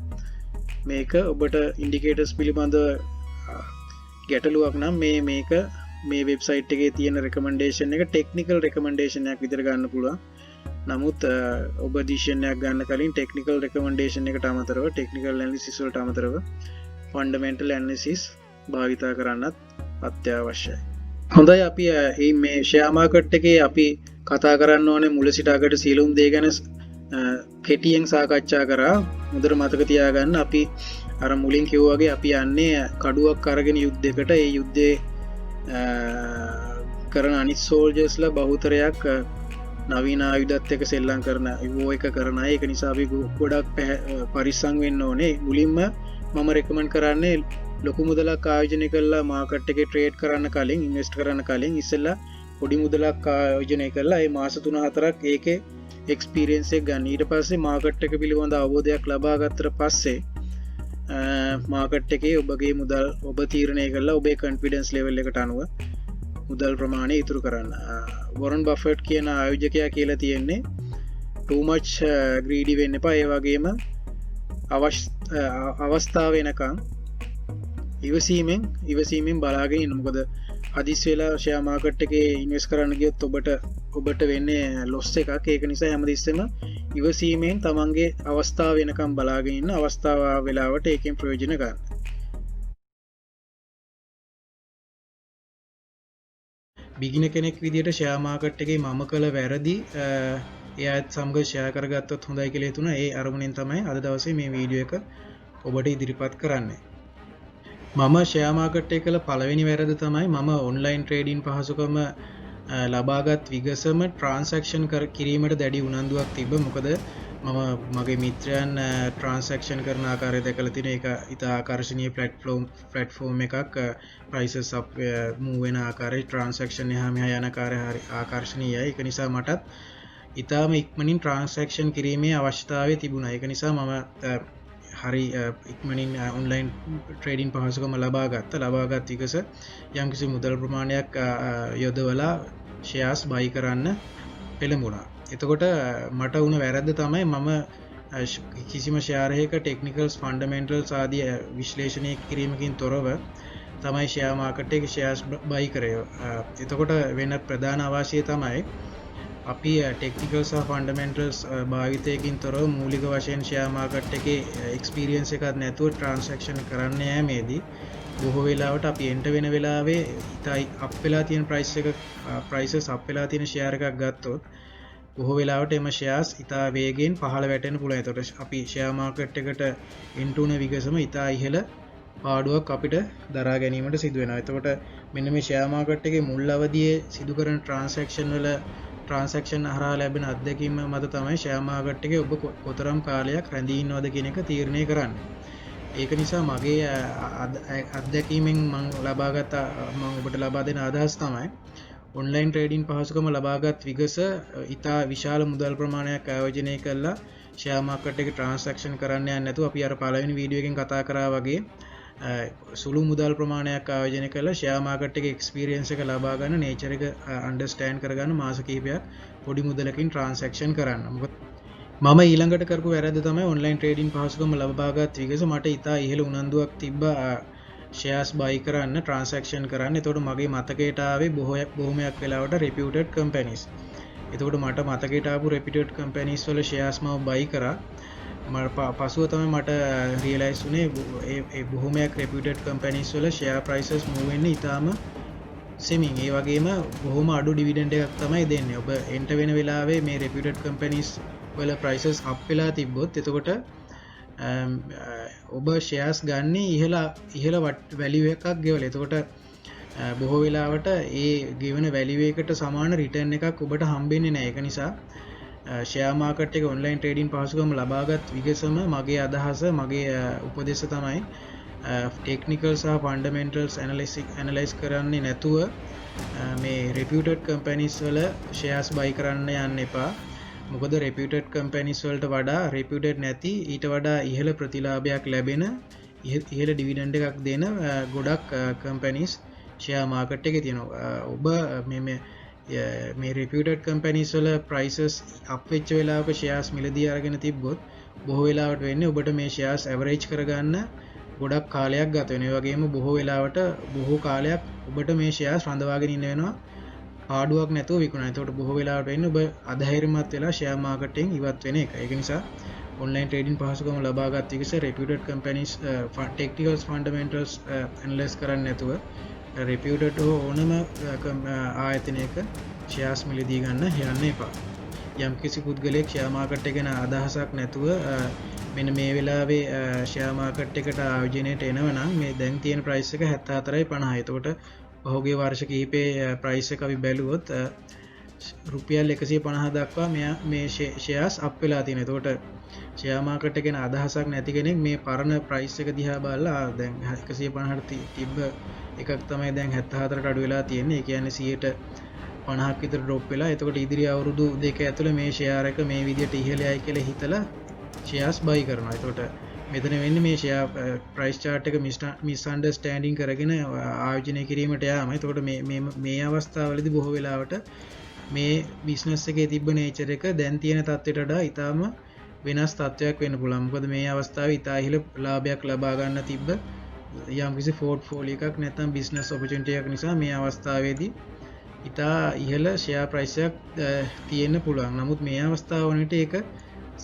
මේක ඔබට ඉන්ඩිකේටර්ස් පිළිබඳ ගැටලුවක් නම් මේක මේ වෙබ්සයිට් එකේ තියෙන රෙකමෙන්ඩේෂන් එක ටෙක්නිකල් රෙකමෙන්ඩේෂන් එකක් විතර ගන්න පුළුවන්. නමුත් ඔබ ඩිසිෂන්යක් ගන්න කලින් ටෙක්නිකල් රෙකමෙන්ඩේෂන් එකට අමතරව ටෙක්නිකල් ඇනලිසිස් වලට අමතරව ෆන්ඩමෙන්ටල් ඇනලිසිස් භාවිතා කරන්නත් අත්‍යවශ්‍යයි. හොඳයි අපි මේ ෂෙයා මාකට් එකේ අපි කතා කරන්න ඕනේ මුල සිට අගට සියලුම දේ ගැන කෙටියෙන් සාකච්ඡා කරා. හොඳට මතක තියාගන්න අපි අර මුලින් කිව්වා වගේ අපි යන්නේ කඩුවක් අරගෙන යුද්ධයකට. ඒ යුද්ධේ කරන අනිත් සෝල්ජර්ස්ලා බහුතරයක් නවීන ආයුධත් එක සෙල්ලම් කරන වෝ එක කරන අය. ඒක නිසා අපි ගොඩක් පරිස්සම් වෙන්න ඕනේ. මුලින්ම මම රෙකමන්ඩ් කරන්නේ ලොකු මුදලක් ආයෝජනය කරලා මාකට් එකේ ට්‍රේඩ් කරන්න කලින් ඉන්වෙස්ට් කරන්න කලින් ඉස්සෙල්ලා පොඩි මුදලක් ආයෝජනය කරලා ඒ මාස 3-4ක් ඒකේ එක්ස්පීරියන්ස් එක ගන්න. ඊට පස්සේ මාකට් එක පිළිබඳ අවබෝධයක් ලබා ගත්තට පස්සේ මාකට් එකේ ඔබගේ මුදල් ඔබ තීරණය කරලා ඔබේ කොන්ෆිඩන්ස් ලෙවල් එකට අනුව මුදල් ප්‍රමාණය ඉතුරු කරන්න. වොරන් බෆට් කියන ආයෝජකයා කියලා තියෙන්නේ too much greedy වෙන්න එපා. ඒ වගේම අවස්ථාව වෙනකන් ඉවසීමෙන් බලාගෙන ඉන්න. මොකද හදිස් වෙලා ෂෙයා මාකට් එකේ ඉන්වෙස්ට් කරන්න ගියොත් ඔබට වෙන්නේ ලොස් එකක්. ඒක නිසා හැමතිස්සෙම ඉවසීමෙන් තමන්ගේ අවස්ථාව වෙනකම් බලාගෙන ඉන්න. අවස්ථාව වෙලාවට ඒකෙන් ප්‍රයෝජන ගන්න. බිගින කෙනෙක් විදිහට ෂෙයා මාකට් එකේ මම කළ වැරදි එයාත් සමග ෂෙයා කරගත්තොත් හොඳයි කියලා හිතුණා. ඒ අරමුණෙන් තමයි අද දවසේ මේ වීඩියෝ එක ඔබට ඉදිරිපත් කරන්නේ. මම ෂෙයා මාකට් එකේ කළ පළවෙනි වැරද්ද තමයි මම ඔන්ලයින් ට්‍රේඩින් පහසුකම ලබාගත් විගසම ට්‍රාන්සැක්ෂන් කිරීමට දැඩි උනන්දුවක් තිබ්බ. මොකද මම මගේ මිත්‍රයන් ට්‍රාන්සැක්ෂන් කරන ආකාරය දැකලා තියෙන එක ඉතා ආකර්ශනීය ප්ලැට්ෆෝම් එකක්. ප්‍රයිසස් අප් මූව් වෙන ආකාරය ට්‍රාන්සැක්ෂන් එහා මෙහා යන ආකාරය හරි ආකර්ශනීයයි. ඒක නිසා මටත් ඉතාම ඉක්මනින් ට්‍රාන්සැක්ෂන් කිරීමේ අවශ්‍යතාවය තිබුණා. ඒක නිසා මම හරි ඉක්මනින් ඔන්ලයින් ට්‍රේඩින් පහසුකම ලබාගත් විගස යම්කිසි මුදල් ප්‍රමාණයක් යොදවලා ෂෙයාර්ස් බයි කරන්න පෙළඹුණා. එතකොට මට වුණ වැරද්ද තමයි මම කිසිම ෂෙයාර් එකක ටෙක්නිකල්ස් ෆන්ඩමෙන්ටල්ස් ආදී විශ්ලේෂණය කිරීමකින් තොරව තමයි ෂෙයාර් මාකට් එකේ ෂෙයාර්ස් බයි කරේ. එතකොට වෙන ප්‍රධාන අවශ්‍යය තමයි අපි ටෙක්නිකල් සහ ෆන්ඩමෙන්ටල්ස් භාවිතයකින් තොරව මූලික වශයෙන් ෂෙයාර් මාකට් එකේ එක්ස්පීරියන්ස් එකක් නැතුව ට්‍රාන්සැක්ෂන් කරන්න යෑමේදී බොහෝ වෙලාවට අපි එන්ටර් වෙන වෙලාවේ ඉතයි අප් වෙලා තියෙන ප්‍රයිසස් අප් වෙලා තියෙන ෂෙයාර් එකක් ගත්තොත් බොහෝ වෙලාවට එම ෂෙයාර්ස් ඉතා වේගයෙන් පහළ වැටෙන්න පුළුවන්. ඒතකොට අපි ෂෙයාර් මාකට් එකට එන්ටර් වුණ විගසම ඉතා ඉහළ පාඩුවක් අපිට දරා ගැනීමට සිදු වෙනවා. එතකොට මෙන්න මේ ෂෙයාර් මාකට් එකේ මුල් අවධියේ සිදු කරන ට්‍රාන්සැක්ෂන් හරහා ලැබෙන අත්දැකීම මත තමයි ෂෙයාර් මාකට් එකේ ඔබ කොතරම් කාලයක් රැඳී ඉන්නවද කියන එක තීරණය කරන්නේ. ඒක නිසා මගේ අත්දැකීමෙන් මම ඔබට ලබා දෙන අදහස් තමයි ඔන්ලයින් ට්‍රේඩින් පහසුකම ලබාගත් විගස ඉතා විශාල මුදල් ප්‍රමාණයක් ආයෝජනය කරලා ෂෙයාර් මාකට් එකේ ට්‍රාන්සැක්ෂන් කරන්න යන්නේ නැතුව අපි අර පළවෙනි වීඩියෝ එකෙන් කතා කරා වගේ සුළු මුදල් ප්‍රමාණයක් ආයෝජනය කරලා ෂෙයාර් මාකට් එකේ එක්ස්පීරියන්ස් එක ලබා ගන්න, නේචර් එක අන්ඩර්ස්ටෑන්ඩ් කරගන්න මාස කිහිපයක් පොඩි මුදලකින් ට්‍රාන්සැක්ෂන් කරන්න. මොකද මම ඊළඟට කරපු වැරද්ද තමයි ඔන්ලයින් ට්‍රේඩින් පහසුකම ලබාගත් විගස මට ඉතා ඉහළ උනන්දුවක් තිබ්බා ෂෙයාර්ස් බයි කරන්න, ට්‍රාන්සැක්ෂන් කරන්න. එතකොට මගේ මතකයට ආවේ බොහොමයක් වෙලාවට රෙපියුටඩ් කම්පැනිස්. එතකොට මට මතකයට ආපු රෙපියුටඩ් කම්පැනිස් වල ෂෙයාර්ස් මම බයි කරා. පසුව තමයි මට රියලයිස් වුණේ ඒ බොහොමයක් රෙපියුටඩ් කම්පැනිස් වල ෂෙයාර් ප්‍රයිසස් මූව් වෙන්නේ ඉතාම සෙමින්. ඒ වගේම බොහොම අඩු ඩිවිඩන්ඩ් එකක් තමයි දෙන්නේ. ඔබ එන්ටර් වෙන වෙලාවේ මේ රෙපියුටඩ් කම්පැනිස් වල ප්‍රයිසස් අප් වෙලා තිබ්බොත් එතකොට ඔබ ෂෙයාර්ස් ගන්න ඉහළ වැලියු එකක් ගෙවලා. එතකොට බොහෝ වෙලාවට ඒ ගෙවන වැලියු එකට සමාන රිටර්න් එකක් ඔබට හම්බෙන්නේ නැහැ. ඒක නිසා ෂෙයාර් මාකට් එක ඔන්ලයින් ට්‍රේඩින් පහසුකම ලබාගත් විගසම මගේ අදහස, මගේ උපදෙස තමයි ටෙක්නිකල් සහ ෆන්ඩමෙන්ටල්ස් ඇනලයිස් කරන්නේ නැතුව මේ රෙපියුටඩ් කම්පැනිස් වල ෂෙයාර්ස් බයි කරන්න යන්න එපා. මොකද රෙපියුටඩ් කම්පැනිස් වලට වඩා රෙපියුටඩ් නැති ඊට වඩා ඉහළ ප්‍රතිලාභයක් ලැබෙන, ඉහළ ඩිවිඩන්ඩ් එකක් දෙන ගොඩක් කම්පැනිස් ෂෙයාර් මාකට් එකේ තියෙනවා. ඔබ මේ රෙපියුටඩ් කම්පැනිස් වල ප්‍රයිසස් අප් වෙච්ච වෙලාවක ෂෙයාර්ස් මිලදී අරගෙන තිබ්බොත් බොහෝ වෙලාවට වෙන්නේ ඔබට මේ ෂෙයාර්ස් ඇවරේජ් කරගන්න ගොඩක් කාලයක් ගත වෙනවා. ඒ වගේම බොහෝ වෙලාවට බොහෝ කාලයක් ඔබට මේ ෂෙයාර්ස් රඳවාගෙන ඉන්න වෙනවා පාඩුවක් නැතුව විකුණන. ඒකට බොහෝ වෙලාවට වෙන්නේ ඔබ අධෛර්යමත් වෙලා ෂෙයාර් මාකට් එකෙන් ඉවත් වෙන එක. ඒක නිසා ඔන්ලයින් ට්‍රේඩින් පහසුකම ලබාගත් විගස රෙපියුටඩ් කම්පැනිස් ටෙක්නිකල්ස් ෆන්ඩමෙන්ටල්ස් ඇනලයිස් කරන්නේ නැතුව රෙපියුටඩ් ඕනම ආයතනයක ෂෙයාර්ස් මිලදී ගන්න යන්න එපා. යම්කිසි පුද්ගලයෙක් ෂෙයාර් මාකට් එක ගැන අදහසක් නැතුව මෙන්න මේ වෙලාවේ ෂෙයාර් මාකට් එකට ආයෝජනයට එනවා නම් මේ දැන් තියෙන ප්‍රයිස් එක 74.50. එතකොට පහුගිය වර්ෂ කිහිපේ ප්‍රයිස් එක අපි බැලුවොත් රුපියල් 150 දක්වා මේ ෂෙයාර්ස් අප් වෙලා තියෙනවා. එතකොට ෂෙයාර් මාකට් එක ගැන අදහසක් නැති කෙනෙක් මේ පරණ ප්‍රයිස් එක දිහා බලලා දැන් 150ට තිබ්බ එකක් තමයි දැන් 74ට අඩු වෙලා තියෙන්නේ. ඒ කියන්නේ 50ක් විතර ඩ්‍රොප් වෙලා. එතකොට ඉදිරි අවුරුදු දෙක ඇතුළේ මේ ෂෙයාර් එක මේ විදිහට ඉහළ යයි කියලා හිතලා ෂෙයාර්ස් බයි කරනවා. එතකොට මෙතන වෙන්නේ මේ ෂෙයාර් ප්‍රයිස් chart එක මිස් අන්ඩර්ස්ටෑන්ඩින් කරගෙන ආයෝජනය කිරීමට යාම. එතකොට මේ අවස්ථාවවලදී බොහෝ වෙලාවට මේ බිස්නස් එකේ තිබ්බ නේචර් එක දැන් තියෙන තත්ත්වයට වඩා ඊටාම වෙනස් තත්ත්වයක් වෙන්න පුළුවන්. මොකද මේ අවස්ථාවේ ඊටා ඉහළ ලාභයක් ලබා ගන්න තිබ්බ යම්කිසි පෝර්ට්ෆෝලියෝ එකක් නැත්නම් බිස්නස් ඔපචුනිටි එකක් නිසා මේ අවස්ථාවේදී ඉතා ඉහළ ෂෙයාර් ප්‍රයිස් එකක් තියෙන්න පුළුවන්. නමුත් මේ අවස්ථාව වුණිට ඒක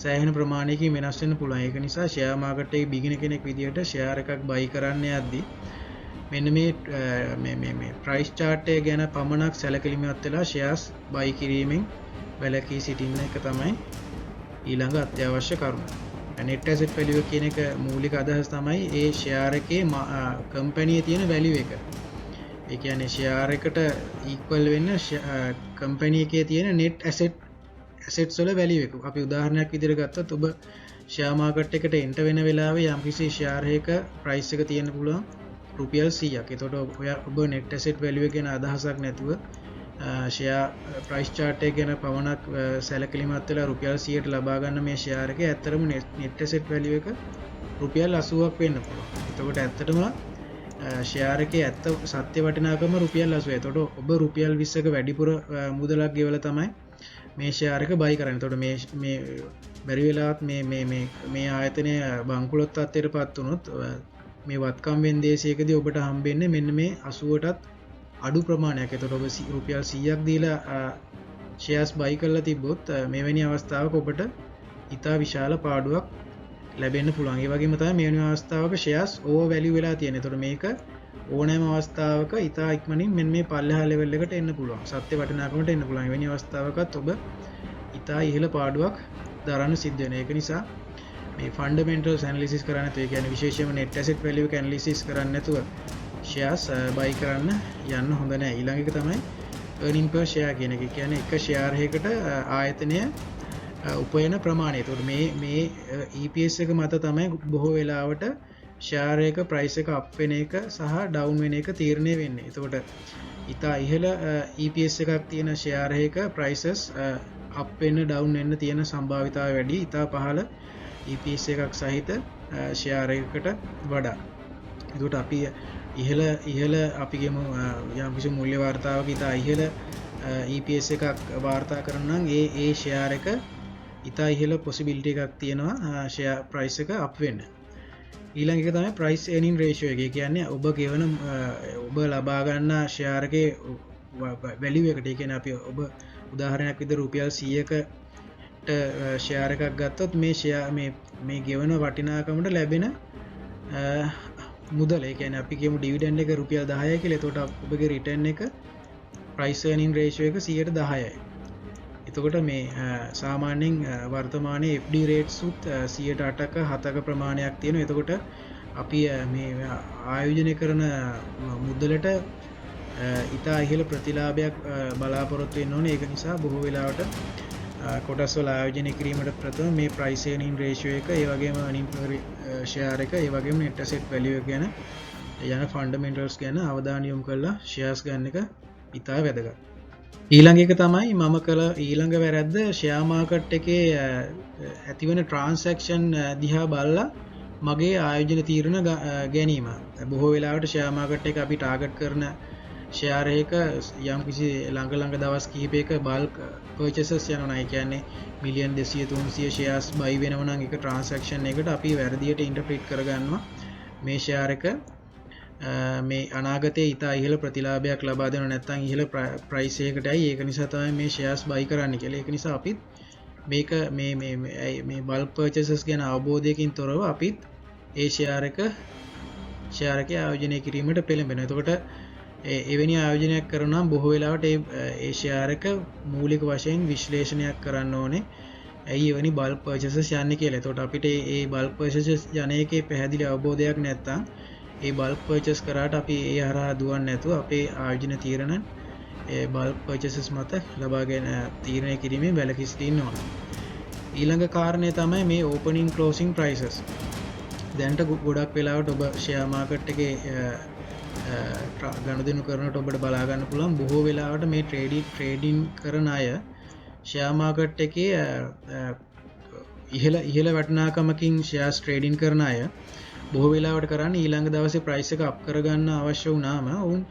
සෑහෙන ප්‍රමාණයකින් වෙනස් වෙන්න පුළුවන්. ඒක නිසා ෂෙයාර් මාකට් එකේ බිගිනර් කෙනෙක් විදිහට ෂෙයාර් එකක් බයි කරන්න යද්දී මෙන්න මේ ප්‍රයිස් chart එක ගැන පමණක් සැලකිලිමත් වෙලා ෂෙයාර්ස් බයි කිරීමෙන් වැළකී සිටින්න එක තමයි ඊළඟ අත්‍යවශ්‍ය කරුණ. net asset value කියන එක මූලික අදහස තමයි ඒ ෂෙයාර් එකේ කම්පැනියේ තියෙන වැලියු එක. ඒ කියන්නේ ෂෙයාර් එකට ඉක්වල් වෙන්න කම්පැනි එකේ තියෙන net assets වල වැලියු එක. අපි උදාහරණයක් විදිහට ගත්තොත් ඔබ ෂෙයාර් මාකට් එකට එන්ටර් වෙන වෙලාවේ යම්කිසි ෂෙයාර් එකක ප්‍රයිස් එක තියෙන්න පුළුවන් රුපියල් 100ක්. එතකොට ඔබ net asset value එක ගැන අදහසක් නැතුව ෂෙයාර් ප්‍රයිස් chart එක ගැන පමණක් සැලකිලිමත් වෙලා රුපියල් 100ට ලබා ගන්න මේ ෂෙයාර් එකේ ඇත්තටම net asset value එක රුපියල් 80ක් වෙන්න පුළුවන්. එතකොට ඇත්තටම ෂෙයාර් එකේ සත්‍ය වටිනාකම රුපියල් 80. එතකොට ඔබ රුපියල් 20ක වැඩිපුර මුදලක් ගෙවලා තමයි මේ ෂෙයාර් එක බයි කරන්න. එතකොට මේ බැරි වෙලාවත් මේ ආයතනය බංකුලොත් තත්ත්වයටපත් වුණොත් මේ වත්කම් වෙන්දේසියකදී ඔබට හම්බෙන්නේ මෙන්න මේ 80ටත් අඩු ප්‍රමාණයක්. එතකොට ඔබ රුපියල් 100ක් දීලා ෂෙයාර්ස් බයි කරලා තිබ්බොත් මෙවැනි අවස්ථාවක ඔබට ඉතා විශාල පාඩුවක් ලැබෙන්න පුළුවන්. ඒ වගේම තමයි මෙවැනි අවස්ථාවක ෂෙයාර්ස් ඕවර් වැලියු වෙලා තියෙන. එතකොට මේක ඕනෑම අවස්ථාවක ඉතා ඉක්මනින් මෙන්න මේ පල්ලෙහා ලෙවල් එකට එන්න පුළුවන්. සත්‍ය වටිනාකමට එන්න පුළුවන්. එවැනි අවස්ථාවකත් ඔබ ඉතා ඉහළ පාඩුවක් දරන්න සිද්ධ වෙනවා. ඒක නිසා මේ ෆන්ඩමෙන්ටල්ස් ඇනලිසිස් කරන්න නැතුව, ඒ කියන්නේ විශේෂයෙන්ම net asset value එක ඇනලිසිස් කරන්න නැතුව ෂෙයාර්ස් බයි කරන්න යන්න හොඳ නැහැ. ඊළඟ එක තමයි earning per share කියන එක. කියන්නේ එක ෂෙයාර් එකකට ආයතනය උපයන ප්‍රමාණය. එතකොට මේ EPS එක මත තමයි බොහෝ වෙලාවට ෂෙයාර් එක ප්‍රයිස් එක අප් වෙන එක සහ ඩවුන් වෙන එක තීරණය වෙන්නේ. එතකොට ඉතා ඉහළ EPS එකක් තියෙන ෂෙයාර් එකක prices අප් වෙන්න ඩවුන් වෙන්න තියෙන සම්භාවිතාවය වැඩි ඉතා පහළ EPS එකක් සහිත ෂෙයාර් එකකට වඩා. එතකොට අපි ඉහළ අපි ගමු යම්කිසි මූල්‍ය වාර්තාවක ඉතා ඉහළ EPS එකක් වාර්තා කරනවා නම් ඒ ෂෙයාර් එක ඉතා ඉහළ possibility එකක් තියෙනවා ෂෙයාර් price එක අප් වෙන්න. ඊළඟ එක තමයි price earning ratio එක. ඒ කියන්නේ ඔබ ගෙවන ඔබ ලබා ගන්න ෂෙයාර් එකේ value එකට. ඒ කියන්නේ අපි ඔබ උදාහරණයක් විදිහට රුපියල් 100කට ෂෙයාර් එකක් ගත්තොත් මේ ගෙවන වටිනාකමට ලැබෙන මුදල, ඒ කියන්නේ අපි කියමු ඩිවිඩන්ඩ් එක රුපියල් 10යි කියලා. එතකොට ඔබගේ රිටර්න් එක price earning ratio එක 10%යි. එතකොට මේ සාමාන්‍යයෙන් වර්තමානයේ FD rates උත් 8%ක 7ක ප්‍රමාණයක් තියෙනවා. එතකොට අපි මේ ආයෝජනය කරන මුදලට ඉතා ඉහළ ප්‍රතිලාභයක් බලාපොරොත්තු වෙන්න ඕනේ. ඒක නිසා බොහෝ වෙලාවට කොටස් වල ආයෝජනය කිරීමට ප්‍රථම මේ price earning ratio එක, ඒ වගේම earning per share එක, ඒ වගේම net asset value එක ගැන යන fundamentals ගැන අවධානය යොමු කරලා shares ගන්න එක ඉතා වැදගත්. ඊළඟ එක තමයි මම කළ ඊළඟ වැරැද්ද share market එකේ ඇතිවන transaction දිහා බලලා මගේ ආයෝජන තීරණ ගැනීම. බොහෝ වෙලාවට share market එක අපි target කරන ෂෙයාර් එක යම්කිසි ළඟ දවස් කිහිපයක බල්ක් පර්චේසස් යනවා. ඒ කියන්නේ මිලියන් 200 300 ෂෙයාර්ස් බයි වෙනවා නම් එක ට්‍රාන්සැක්ෂන් එකට අපි වැරදියට ඉන්ටර්ප්‍රීට් කරගන්නවා මේ ෂෙයාර් එක මේ අනාගතයේ ඉතා ඉහළ ප්‍රතිලාභයක් ලබා දෙනවා නැත්නම් ඉහළ ප්‍රයිස් එකකටයි. ඒක නිසා තමයි මේ ෂෙයාර්ස් බයි කරන්න කියලා. ඒක නිසා අපිත් මේක මේ බල්ක් පර්චේසස් ගැන අවබෝධයකින් තොරව අපිත් ඒ ෂෙයාර් එකේ ආයෝජනය කිරීමට පෙළඹෙනවා. එතකොට එවැනි ආයෝජනයක් කරනවා බොහෝ වෙලාවට ඒ ෂෙයාර් එක මූලික වශයෙන් විශ්ලේෂණයක් කරන්න ඕනේ. ඇයි එවැනි බල්ක් පර්චේසස් යන්නේ කියලා. එතකොට අපිට මේ බල්ක් පර්චේසස් යන එකේ පැහැදිලි අවබෝධයක් නැත්නම් ඒ බල්ක් පර්චේස් කරාට අපි ඒ හරහා දුවන්නේ නැතුව අපේ ආයෝජන තීරණ ඒ බල්ක් පර්චේසස් මත ලබාගෙන තීරණය කිරීමේ වැළකී සිටින්න ඕන. ඊළඟ කාරණය තමයි මේ ඕපනින් ක්ලෝසින් ප්‍රයිසස්. දැනට ගොඩක් වෙලාවට ඔබ ෂෙයාර් මාකට් එකේ ගනුදෙනු කරනකොට ඔබට බලා ගන්න පුළුවන් බොහෝ වෙලාවට මේ ට්‍රේඩින් කරන අය ෂෙයාර් මාකට් එකේ ඉහළ වටිනාකමකින් ෂෙයාර්ස් ට්‍රේඩින් කරන අය බොහෝ වෙලාවට කරන්නේ ඊළඟ දවසේ ප්‍රයිස් එක අප් කරගන්න අවශ්‍ය වුණාම ඔවුන්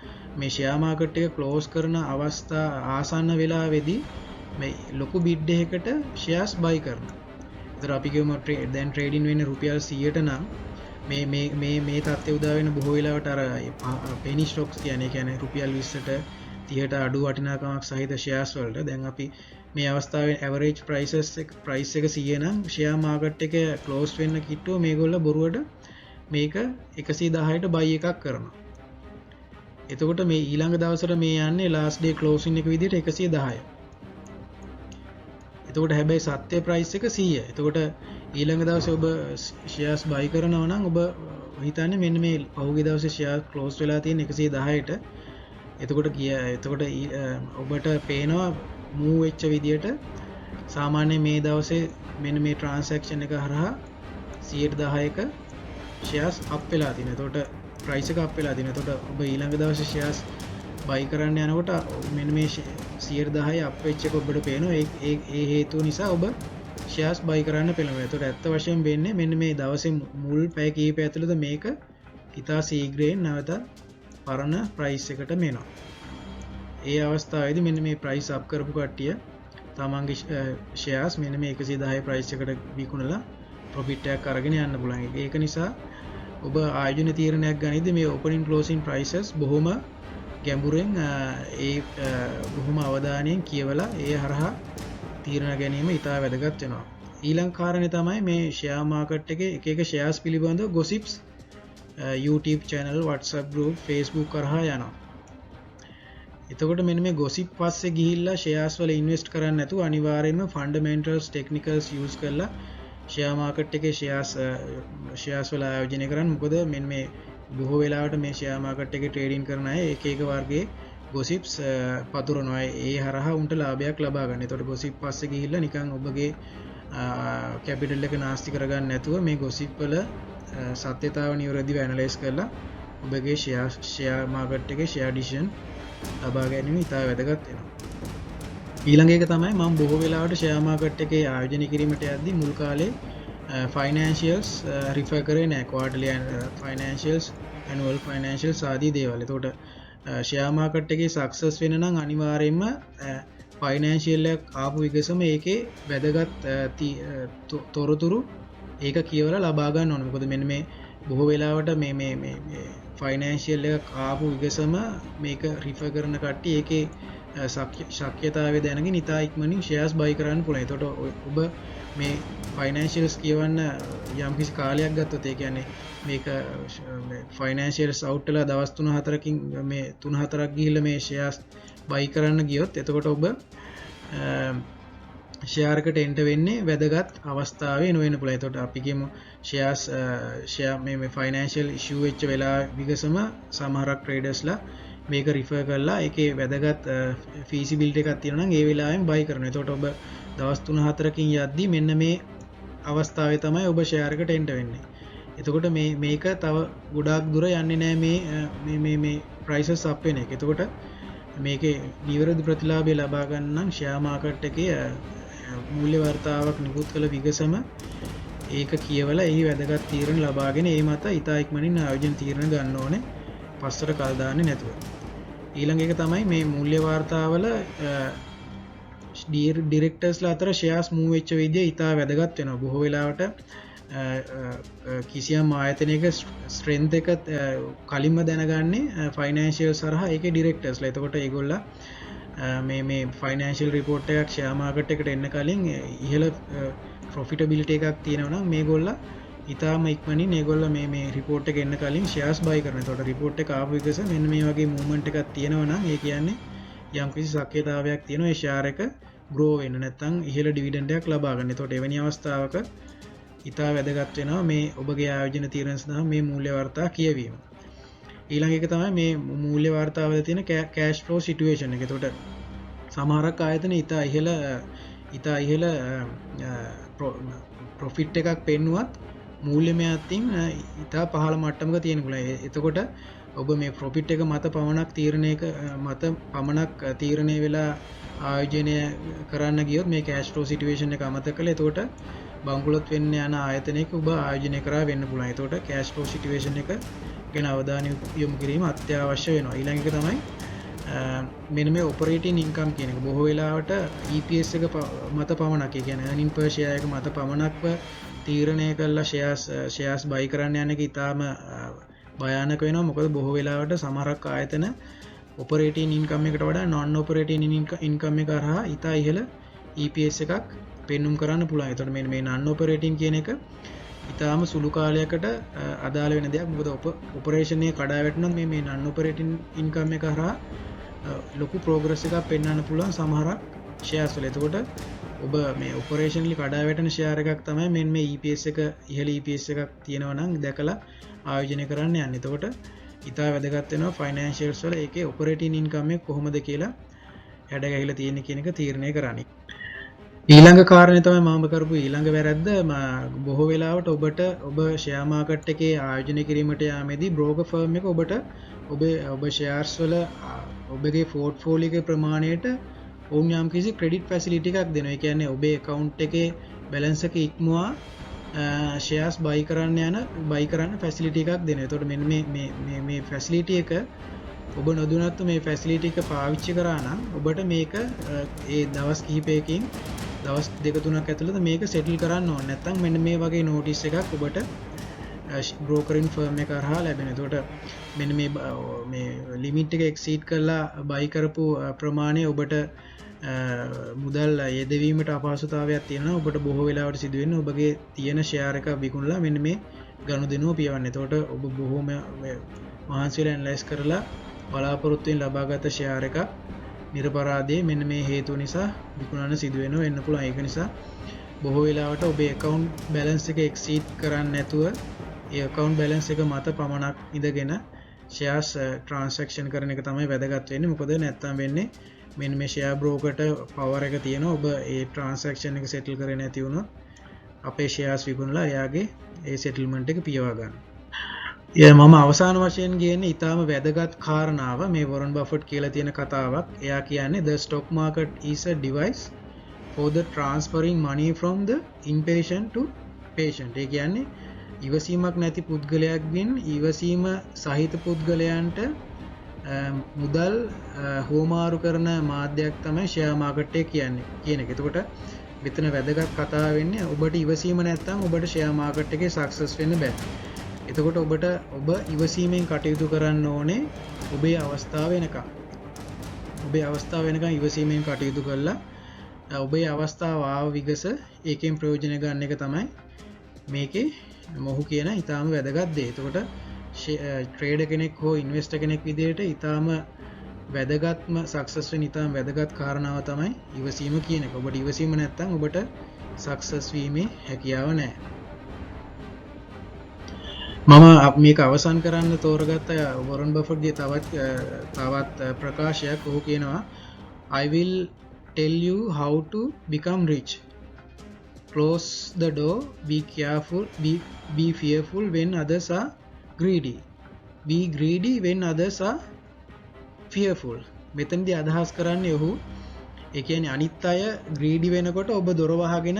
මේ ෂෙයාර් මාකට් එක ක්ලෝස් කරන අවස්ථා ආසන්න වෙලාවේදී මේ ලොකු බිඩ් එකකට ෂෙයාර්ස් බයි කරනවා. ඒතර අපි කියමු දැන් ට්‍රේඩින් වෙන්නේ රුපියල් 100ට නම් මේ තත්ත්වය උදා වෙන බොහෝ වෙලාවට අර penny stocks කියන්නේ රුපියල් 20ට 30ට අඩු වටිනාකමක් සහිත ෂෙයාර්ස් වලට දැන් අපි මේ අවස්ථාවේ average price එක 100 නම් ෂෙයාර් මාකට් එක ක්ලෝස් වෙන්න කිට්ටුව මේගොල්ලෝ බොරුවට මේක 110ට buy එකක් කරනවා. එතකොට මේ ඊළඟ දවසට මේ යන්නේ last day closing එක විදිහට 110යි. එතකොට හැබැයි සත්‍ය price එක 100. එතකොට ඊළඟ දවසේ ඔබ shares buy කරනවා නම් ඔබ හිතන්නේ මෙන්න මේ පහුගිය දවසේ share close වෙලා තියෙන 110ට. එතකොට ඔබට පේනවා move වෙච්ච විදියට සාමාන්‍ය මේ දවසේ මෙන්න මේ transaction එක හරහා 110ක shares up වෙලා තියෙනවා. එතකොට price එක up වෙලා තියෙනවා. එතකොට ඔබ ඊළඟ දවසේ shares buy කරන්න යනකොට මෙන්න මේ 110 up වෙච්ච එක ඔබට පේනවා. ඒ හේතුව නිසා ඔබ shares buy කරන්න පෙළඹෙනවා. ඒතකොට ඇත්ත වශයෙන් වෙන්නේ මෙන්න මේ දවසේ මුල් පැය කිහිපය ඇතුළත මේක ඉතා ශීඝ්‍රයෙන් නැවත පරණ price එකට මෙනවා. ඒ අවස්ථාවේදී මෙන්න මේ price up කරපු කට්ටිය තමන්ගේ ෂෙයාර්ස් මෙන්න මේ 110 ප්‍රයිස් එකට විකුණලා ප්‍රොෆිට් එකක් අරගෙන යන්න පුළුවන්. ඒක නිසා ඔබ ආයෝජන තීරණයක් ගනිද්දී මේ ඕපනින් ක්ලෝසින් ප්‍රයිසස් බොහොම ගැඹුරෙන් බොහොම අවධානයෙන් කියවලා ඒ හරහා තීරණ ගැනීම ඉතා වැදගත් වෙනවා. ඊළඟ කාරණේ තමයි මේ ෂෙයා මාකට් එකේ එක එක ෂෙයාර්ස් පිළිබඳව gossips YouTube channel, WhatsApp group, Facebook කරහා යනවා. එතකොට මෙන්න මේ ගොසිප් පස්සේ ගිහිල්ලා ෂෙයාර්ස් වල ඉන්වෙස්ට් කරන්න නැතුව අනිවාර්යයෙන්ම ෆන්ඩමෙන්ටල්ස්, ටෙක්නිකල්ස් යූස් කරලා ෂෙයා මාකට් එකේ ෂෙයාර්ස් වල ආයෝජනය කරන්න. මොකද මෙන්න මේ බොහෝ වෙලාවට මේ ෂෙයා මාකට් එකේ ට්‍රේඩින් කරන අය එක එක වර්ගයේ ගොසිප්ස් පතුරනවා. ඒ හරහා උන්ට ලාභයක් ලබා ගන්න. එතකොට ගොසිප් පස්සේ ගිහිල්ලා නිකන් ඔබගේ කැපිටල් එක නාස්ති කරගන්න නැතුව මේ ගොසිප් වල සත්‍යතාව නිවැරදිව ඇනලයිස් කරලා ඔබගේ ෂෙයා මාකට් එකේ ෂෙයා ඩිසිෂන් ලබා ගැනීම ඉතා වැදගත් වෙනවා. ඊළඟ එක තමයි මම බොහෝ වෙලාවට ෂෙයා මාකට් එකේ ආයෝජනය කිරීමට යද්දී මුල් කාලේ ෆයිනෑන්ෂියල්ස් රිෆර් කරේ නැහැ. ක්වාටර්ලි ෆයිනෑන්ෂියල්ස්, ඇනුවල් ෆයිනෑන්ෂියල්ස් ආදී දේවල්. එතකොට ෂෙයා මාකට් එකේ සක්සස් වෙන නම් අනිවාර්යයෙන්ම ෆයිනෑන්ෂියල් එකක් ආපු විගසම ඒකේ වැදගත් තොරතුරු ඒක කියවලා ලබා ගන්න ඕනේ. මොකද මෙන්න මේ බොහෝ වෙලාවට මේ ෆයිනෑන්ෂියල් එකක් ආපු විගසම මේක රිෆර් කරන කට්ටිය ඒකේ ශක්්‍යතාවය දැනගෙන ඉතා ඉක්මනින් ෂෙයාර්ස් බයි කරන්න පුළුවන්. එතකොට ඔබ මේ ෆයිනෑන්ෂියල්ස් කියවන්න යම්කිසි කාලයක් ගත්තොත් ඒ කියන්නේ මේක ෆයිනෑන්ෂියල්ස් අවුට් වෙලා දවස් 3-4කින් මේ 3-4ක් ගිහිල්ලා මේ ෂෙයාර්ස් බයි කරන්න ගියොත් එතකොට ඔබ ෂෙයාර් එකට එන්ටර් වෙන්නේ වැදගත් අවස්ථාවේ නොවෙන්න පුළුවන්. එතකොට අපි කියමු ෂෙයාර් මේ ෆයිනෑන්ෂියල් ඉෂුව වෙච්ච වෙලාව විගසම සමහරක් ට්‍රේඩර්ස්ලා මේක රිෆර් කරලා ඒකේ වැදගත් ෆීසිබිලිටි එකක් තියෙනවා නම් ඒ වෙලාවෙන් බයි කරනවා. එතකොට ඔබ දවස් 3-4කින් යද්දී මෙන්න මේ අවස්ථාවේ තමයි ඔබ ෂෙයාර් එකට එන්ටර් වෙන්නේ. එතකොට මේක තව ගොඩාක් දුර යන්නේ නැහැ මේ ප්‍රයිසස් අප් වෙන එක. එතකොට මේකේ නිවැරදි ප්‍රතිලාභය ලබා ගන්න නම් ෂෙයා මාකට් එකේ මූල්‍ය වර්තාවක් නිකුත් කළ විගසම ඒක කියවලා එහි වැදගත් තීරණ ලබාගෙන ඒ මත ඉතා ඉක්මනින් ආයෝජන තීරණ ගන්න ඕනේ. පස්සට කල් දාන්නේ නැතුව. ඊළඟ එක තමයි මේ මූල්‍ය වාර්තාවල ඩිරෙක්ටර්ස්ලා අතර ෂෙයාර්ස් මූව් වෙච්ච විදිය ඉතා වැදගත් වෙනවා. බොහෝ වෙලාවට කිසියම් ආයතනයක ස්ට්‍රෙන්ත් එක කලින්ම දැනගන්නේ ෆයිනෑන්ෂියල් සරහා ඒකේ ඩිරෙක්ටර්ස්ලා. එතකොට ඒගොල්ලෝ මේ ෆයිනෑන්ෂියල් රිපෝට් එකක් ෂෙයා මාකට් එකට එන්න කලින් ඉහළ ප්‍රොෆිටබිලිටි එකක් තියෙනවා නම් මේගොල්ලෝ ඉතාම ඉක්මනින් මේගොල්ලෝ මේ රිපෝට් එක එන්න කලින් ෂෙයාර්ස් බයි කරනවා. එතකොට රිපෝට් එක ආපු විගස මෙන්න මේ වගේ මූවමන්ට් එකක් තියෙනවා නම් ඒ කියන්නේ යම්කිසි ශක්්‍යතාවයක් තියෙනවා ඒ ෂෙයාර් එක ග්‍රෝ වෙන්න නැත්නම් ඉහළ ඩිවිඩන්ඩ් එකක් ලබා ගන්න. එතකොට එවැනි අවස්ථාවක ඉතා වැදගත් වෙනවා මේ ඔබගේ ආයෝජන තීරණ සඳහා මේ මූල්‍ය වාර්තා කියවීම. ඊළඟ එක තමයි මේ මූල්‍ය වාර්තාවල තියෙන කෑෂ් ෆ්ලෝ සිටුේෂන් එක. එතකොට සමහරක් ආයතන ඉතා ඉහළ ප්‍රොෆිට් එකක් පෙන්නුවත් මූල්‍යමය අතින් ඉතා පහළ මට්ටමක තියෙන පුළුවන්. එතකොට ඔබ මේ ප්‍රොෆිට් එක මත පමණක් තීරණය වෙලා ආයෝජනය කරන්න ගියොත් මේ කෑෂ් ෆ්ලෝ සිටුේෂන් එක අමතක කළා. එතකොට බංකුලොත් වෙන්න යන ආයතනයක ඔබ ආයෝජනය කරා වෙන්න පුළුවන්. එතකොට කෑෂ් ෆ්ලෝ සිටුේෂන් එක ගැන අවධානය යොමු කිරීම අත්‍යවශ්‍ය වෙනවා. ඊළඟ එක තමයි මෙන්න මේ ඔපරේටින් ඉන්කම් කියන එක. බොහෝ වෙලාවට EPS එක මත පමණක්, ඒ කියන්නේ earning per share එක මත පමණක්ව තීරණය කළා ෂෙයාර්ස් බයි කරන්න යන එක ඉතාම භයානක වෙනවා. මොකද බොහෝ වෙලාවට සමහරක් ආයතන ඔපරේටින් ඉන්කම් එකට වඩා non operating ඉන්කම් එක හරහා ඉතා ඉහළ EPS එකක් පෙන්눔 කරන්න පුළුවන්. එතකොට මේ non operating කියන එක ඉතාම සුළු කාලයකට අදාළ වෙන දෙයක්. මොකද ඔපරේෂන් එක කඩා වැටුණොත් මේ non operating ඉන්කම් එක හරහා ලොකු ප්‍රෝග්‍රස් එකක් පෙන්වන්න පුළුවන් සමහරක් ෂෙයාර්ස් වල. එතකොට ඔබ මේ ඔපරේෂනලි කඩා වැටෙන ෂෙයාර් එකක් තමයි මේ EPS එක ඉහළ EPS එකක් තියෙනවා නම් දැකලා ආයෝජනය කරන්න යන්නේ. එතකොට ඉතා වැදගත් වෙනවා ෆයිනෑන්ෂියල්ස් වල ඒකේ ඔපරේටින් ඉන්කම් එක කොහොමද කියලා හැඩ ගැහිලා තියෙන්නේ කියන එක තීරණය කරන්නේ. ඊළඟ කාරණේ තමයි මම කරපු ඊළඟ වැරද්ද. බොහෝ වෙලාවට ඔබ ෂෙයා මාකට් එකේ ආයෝජනය කිරීමට යාමේදී බ්‍රෝකර් ෆර්ම් එක ඔබ ෂෙයාර්ස් වල ඔබගේ පෝර්ට්ෆෝලියෝ එකේ ප්‍රමාණයට ඔවුන් යම්කිසි ක්‍රෙඩිට් ෆැසිලිටි එකක් දෙනවා. ඒ කියන්නේ ඔබේ account එකේ බැලන්ස් එක ඉක්මවා ෂෙයාර්ස් බයි කරන්න ෆැසිලිටි එකක් දෙනවා. එතකොට මෙන්න මේ ෆැසිලිටි එක ඔබ නොදුනත් මේ ෆැසිලිටි එක පාවිච්චි කරා නම් ඔබට මේක ඒ දවස් කිහිපයකින් දවස් 2-3ක් ඇතුළත මේක සෙටල් කරන්න ඕනේ. නැත්නම් මෙන්න මේ වගේ නෝටිස් එකක් ඔබට බ්‍රෝකරින් ෆර්ම් එක කරහා ලැබෙන. එතකොට මෙන්න මේ ලිමිට් එක එක්සීඩ් කරලා බයි කරපු ප්‍රමාණය ඔබට මුදල් යෙදවීමට අපහසුතාවයක් තියෙනවා. ඔබට බොහෝ වෙලාවට සිදු වෙන්නේ ඔබගේ තියෙන ෂෙයාර් එක විකුණලා මෙන්න මේ ගනුදෙනුව පියවන්න. එතකොට ඔබ බොහෝම මහන්සි වෙලා ඇනලයිස් කරලා බලාපොරොත්තුෙන් ලබාගත් ෂෙයාර් එක නිර්පරාදයේ මෙන්න මේ හේතු නිසා විකුණන්න සිදු වෙන්න පුළුවන්. ඒක නිසා බොහෝ වෙලාවට ඔබේ account balance එක exceed කරන්නේ නැතුව ඒ account balance එක මත පමණක් ඉඳගෙන shares transaction කරන එක තමයි වැදගත් වෙන්නේ. මොකද නැත්තම් වෙන්නේ මෙන්න මේ share brokerට power එක තියෙනවා. ඔබ ඒ transaction එක settle කරේ නැති වුණොත් අපේ shares විකුණලා එයාගේ ඒ settlement එක පියවා ගන්න. මම අවසාන වශයෙන් කියන්නේ ඊටාම වැදගත් කාරණාව මේ වොරන් බෆට් කියලා තියෙන කතාවක්. එයා කියන්නේ the stock market is a device for the transferring money from the impatient to patient. ඒ කියන්නේ ඉවසීමක් නැති පුද්ගලයෙක්ගෙන් ඉවසීම සහිත පුද්ගලයන්ට මුදල් හෝමාරු කරන මාධ්‍යයක් තමයි ෂෙයා මාකට් එක කියන්නේ කියන එක. එතකොට මෙතන වැදගත් කතාව වෙන්නේ ඔබට ඉවසීම නැත්නම් ඔබට ෂෙයා මාකට් එකේ සක්සස් වෙන්න බෑ. එතකොට ඔබ ඉවසීමෙන් කටයුතු කරන්න ඕනේ ඔබේ අවස්ථාව වෙනකම්. ඔබේ අවස්ථාව වෙනකම් ඉවසීමෙන් කටයුතු කළා ඔබේ අවස්ථාව ආව විගස ඒකෙන් ප්‍රයෝජන ගන්න එක තමයි මේකේ මොහු කියන ඊටාම වැදගත් දේ. එතකොට ට්‍රේඩර් කෙනෙක් හෝ ඉන්වෙස්ටර් කෙනෙක් විදිහට ඊටාම වැදගත්ම සක්සස් වෙන ඊටාම වැදගත් කාරණාව තමයි ඉවසීම කියන එක. ඔබට ඉවසීම නැත්නම් ඔබට සක්සස් වීමේ හැකියාව නැහැ. මම මේක අවසන් කරන්න තෝරගත්ත වොරන් බෆට්ගේ තවත් ප්‍රකාශයක්. ඔහු කියනවා I will tell you how to become rich. Close the door, be careful, be fearful when others are greedy. Be greedy when others are fearful. මෙතනදී අදහස් කරන්නේ ඔහු ඒ කියන්නේ අනිත් අය greedy වෙනකොට ඔබ දොර වහගෙන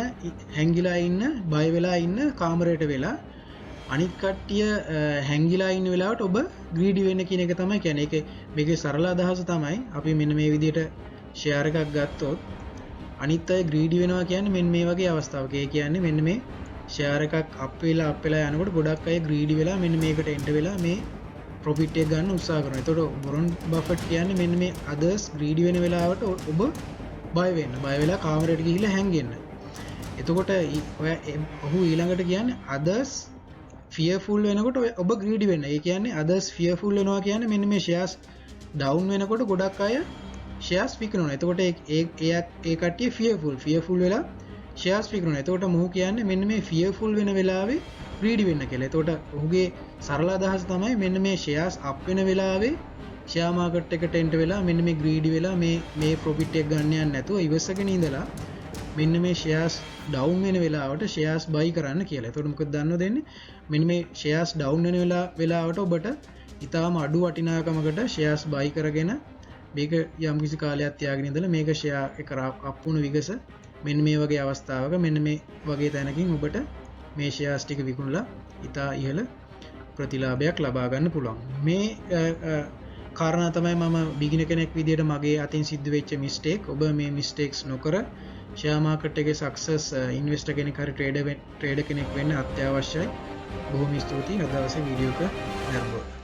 හැංගිලා ඉන්න, බය වෙලා ඉන්න කාමරයට වෙලා අනිත් කට්ටිය හැංගිලා ඉන්න වෙලාවට ඔබ greedy වෙන්න කියන එක තමයි කියන්නේ. මේකේ සරල අදහස තමයි අපි මෙන්න මේ විදිහට ෂෙයාර් එකක් ගත්තොත් අනිත් අය greedy වෙනවා කියන්නේ මෙන්න මේ වගේ අවස්ථාවක. ඒ කියන්නේ මෙන්න මේ ෂෙයාර් එකක් අප් වෙලා යනකොට ගොඩක් අය greedy වෙලා මෙන්න මේකට එන්ටර් වෙලා මේ profit එක ගන්න උත්සාහ කරනවා. ඒතකොට වොරන් බෆට් කියන්නේ මෙන්න මේ others greedy වෙන වෙලාවට ඔබ බය වෙලා කාමරයට ගිහිල්ලා හැංගෙන්න. එතකොට ඔහු ඊළඟට කියන්නේ others fearful වෙනකොට ඔබ greedy වෙන්න. ඒ කියන්නේ others fearful වෙනවා කියන්නේ මෙන්න මේ shares down වෙනකොට ගොඩක් අය shares විකුණනවා. එතකොට ඒ කට්ටිය fearful වෙලා shares විකුණනවා. එතකොට මොහු කියන්නේ මෙන්න මේ fearful වෙන වෙලාවේ greedy වෙන්න කියලා. එතකොට ඔහුගේ සරල අදහස තමයි මෙන්න මේ shares up වෙන වෙලාවේ share market එකට enter වෙලා මෙන්න මේ greedy වෙලා මේ profit එක ගන්න යන්නේ නැතුව ඉවසගෙන ඉඳලා මෙන්න මේ shares down වෙන වෙලාවට shares buy කරන්න කියලා. එතකොට මොකද දන්නවද වෙන්නේ? මෙන්න මේ shares down වෙන වෙලාවට ඔබට ඊටාම අඩු වටිනාකමකට shares buy කරගෙන මේක යම් කිසි කාලයක් තියාගෙන ඉඳලා මේක share එක up වුණ විගස මෙන්න මේ වගේ අවස්ථාවක මෙන්න මේ වගේ තැනකින් ඔබට මේ shares ටික විකුණලා ඊටා ඉහළ ප්‍රතිලාභයක් ලබා ගන්න පුළුවන්. මේ කාරණා තමයි මම බිගිනර් කෙනෙක් විදිහට මගේ අතින් සිද්ධ වෙච්ච මිස්ටේක්. ඔබ මේ මිස්ටේක්ස් නොකර ෂෙයා මාකට් එකේ සක්සස් ඉන්වෙස්ටර් කෙනෙක් හරි ට්‍රේඩර් කෙනෙක් වෙන්න අත්‍යවශ්‍යයි. බොහොම ස්තුතියි අද දවසේ වීඩියෝ එක දැම්මොත්.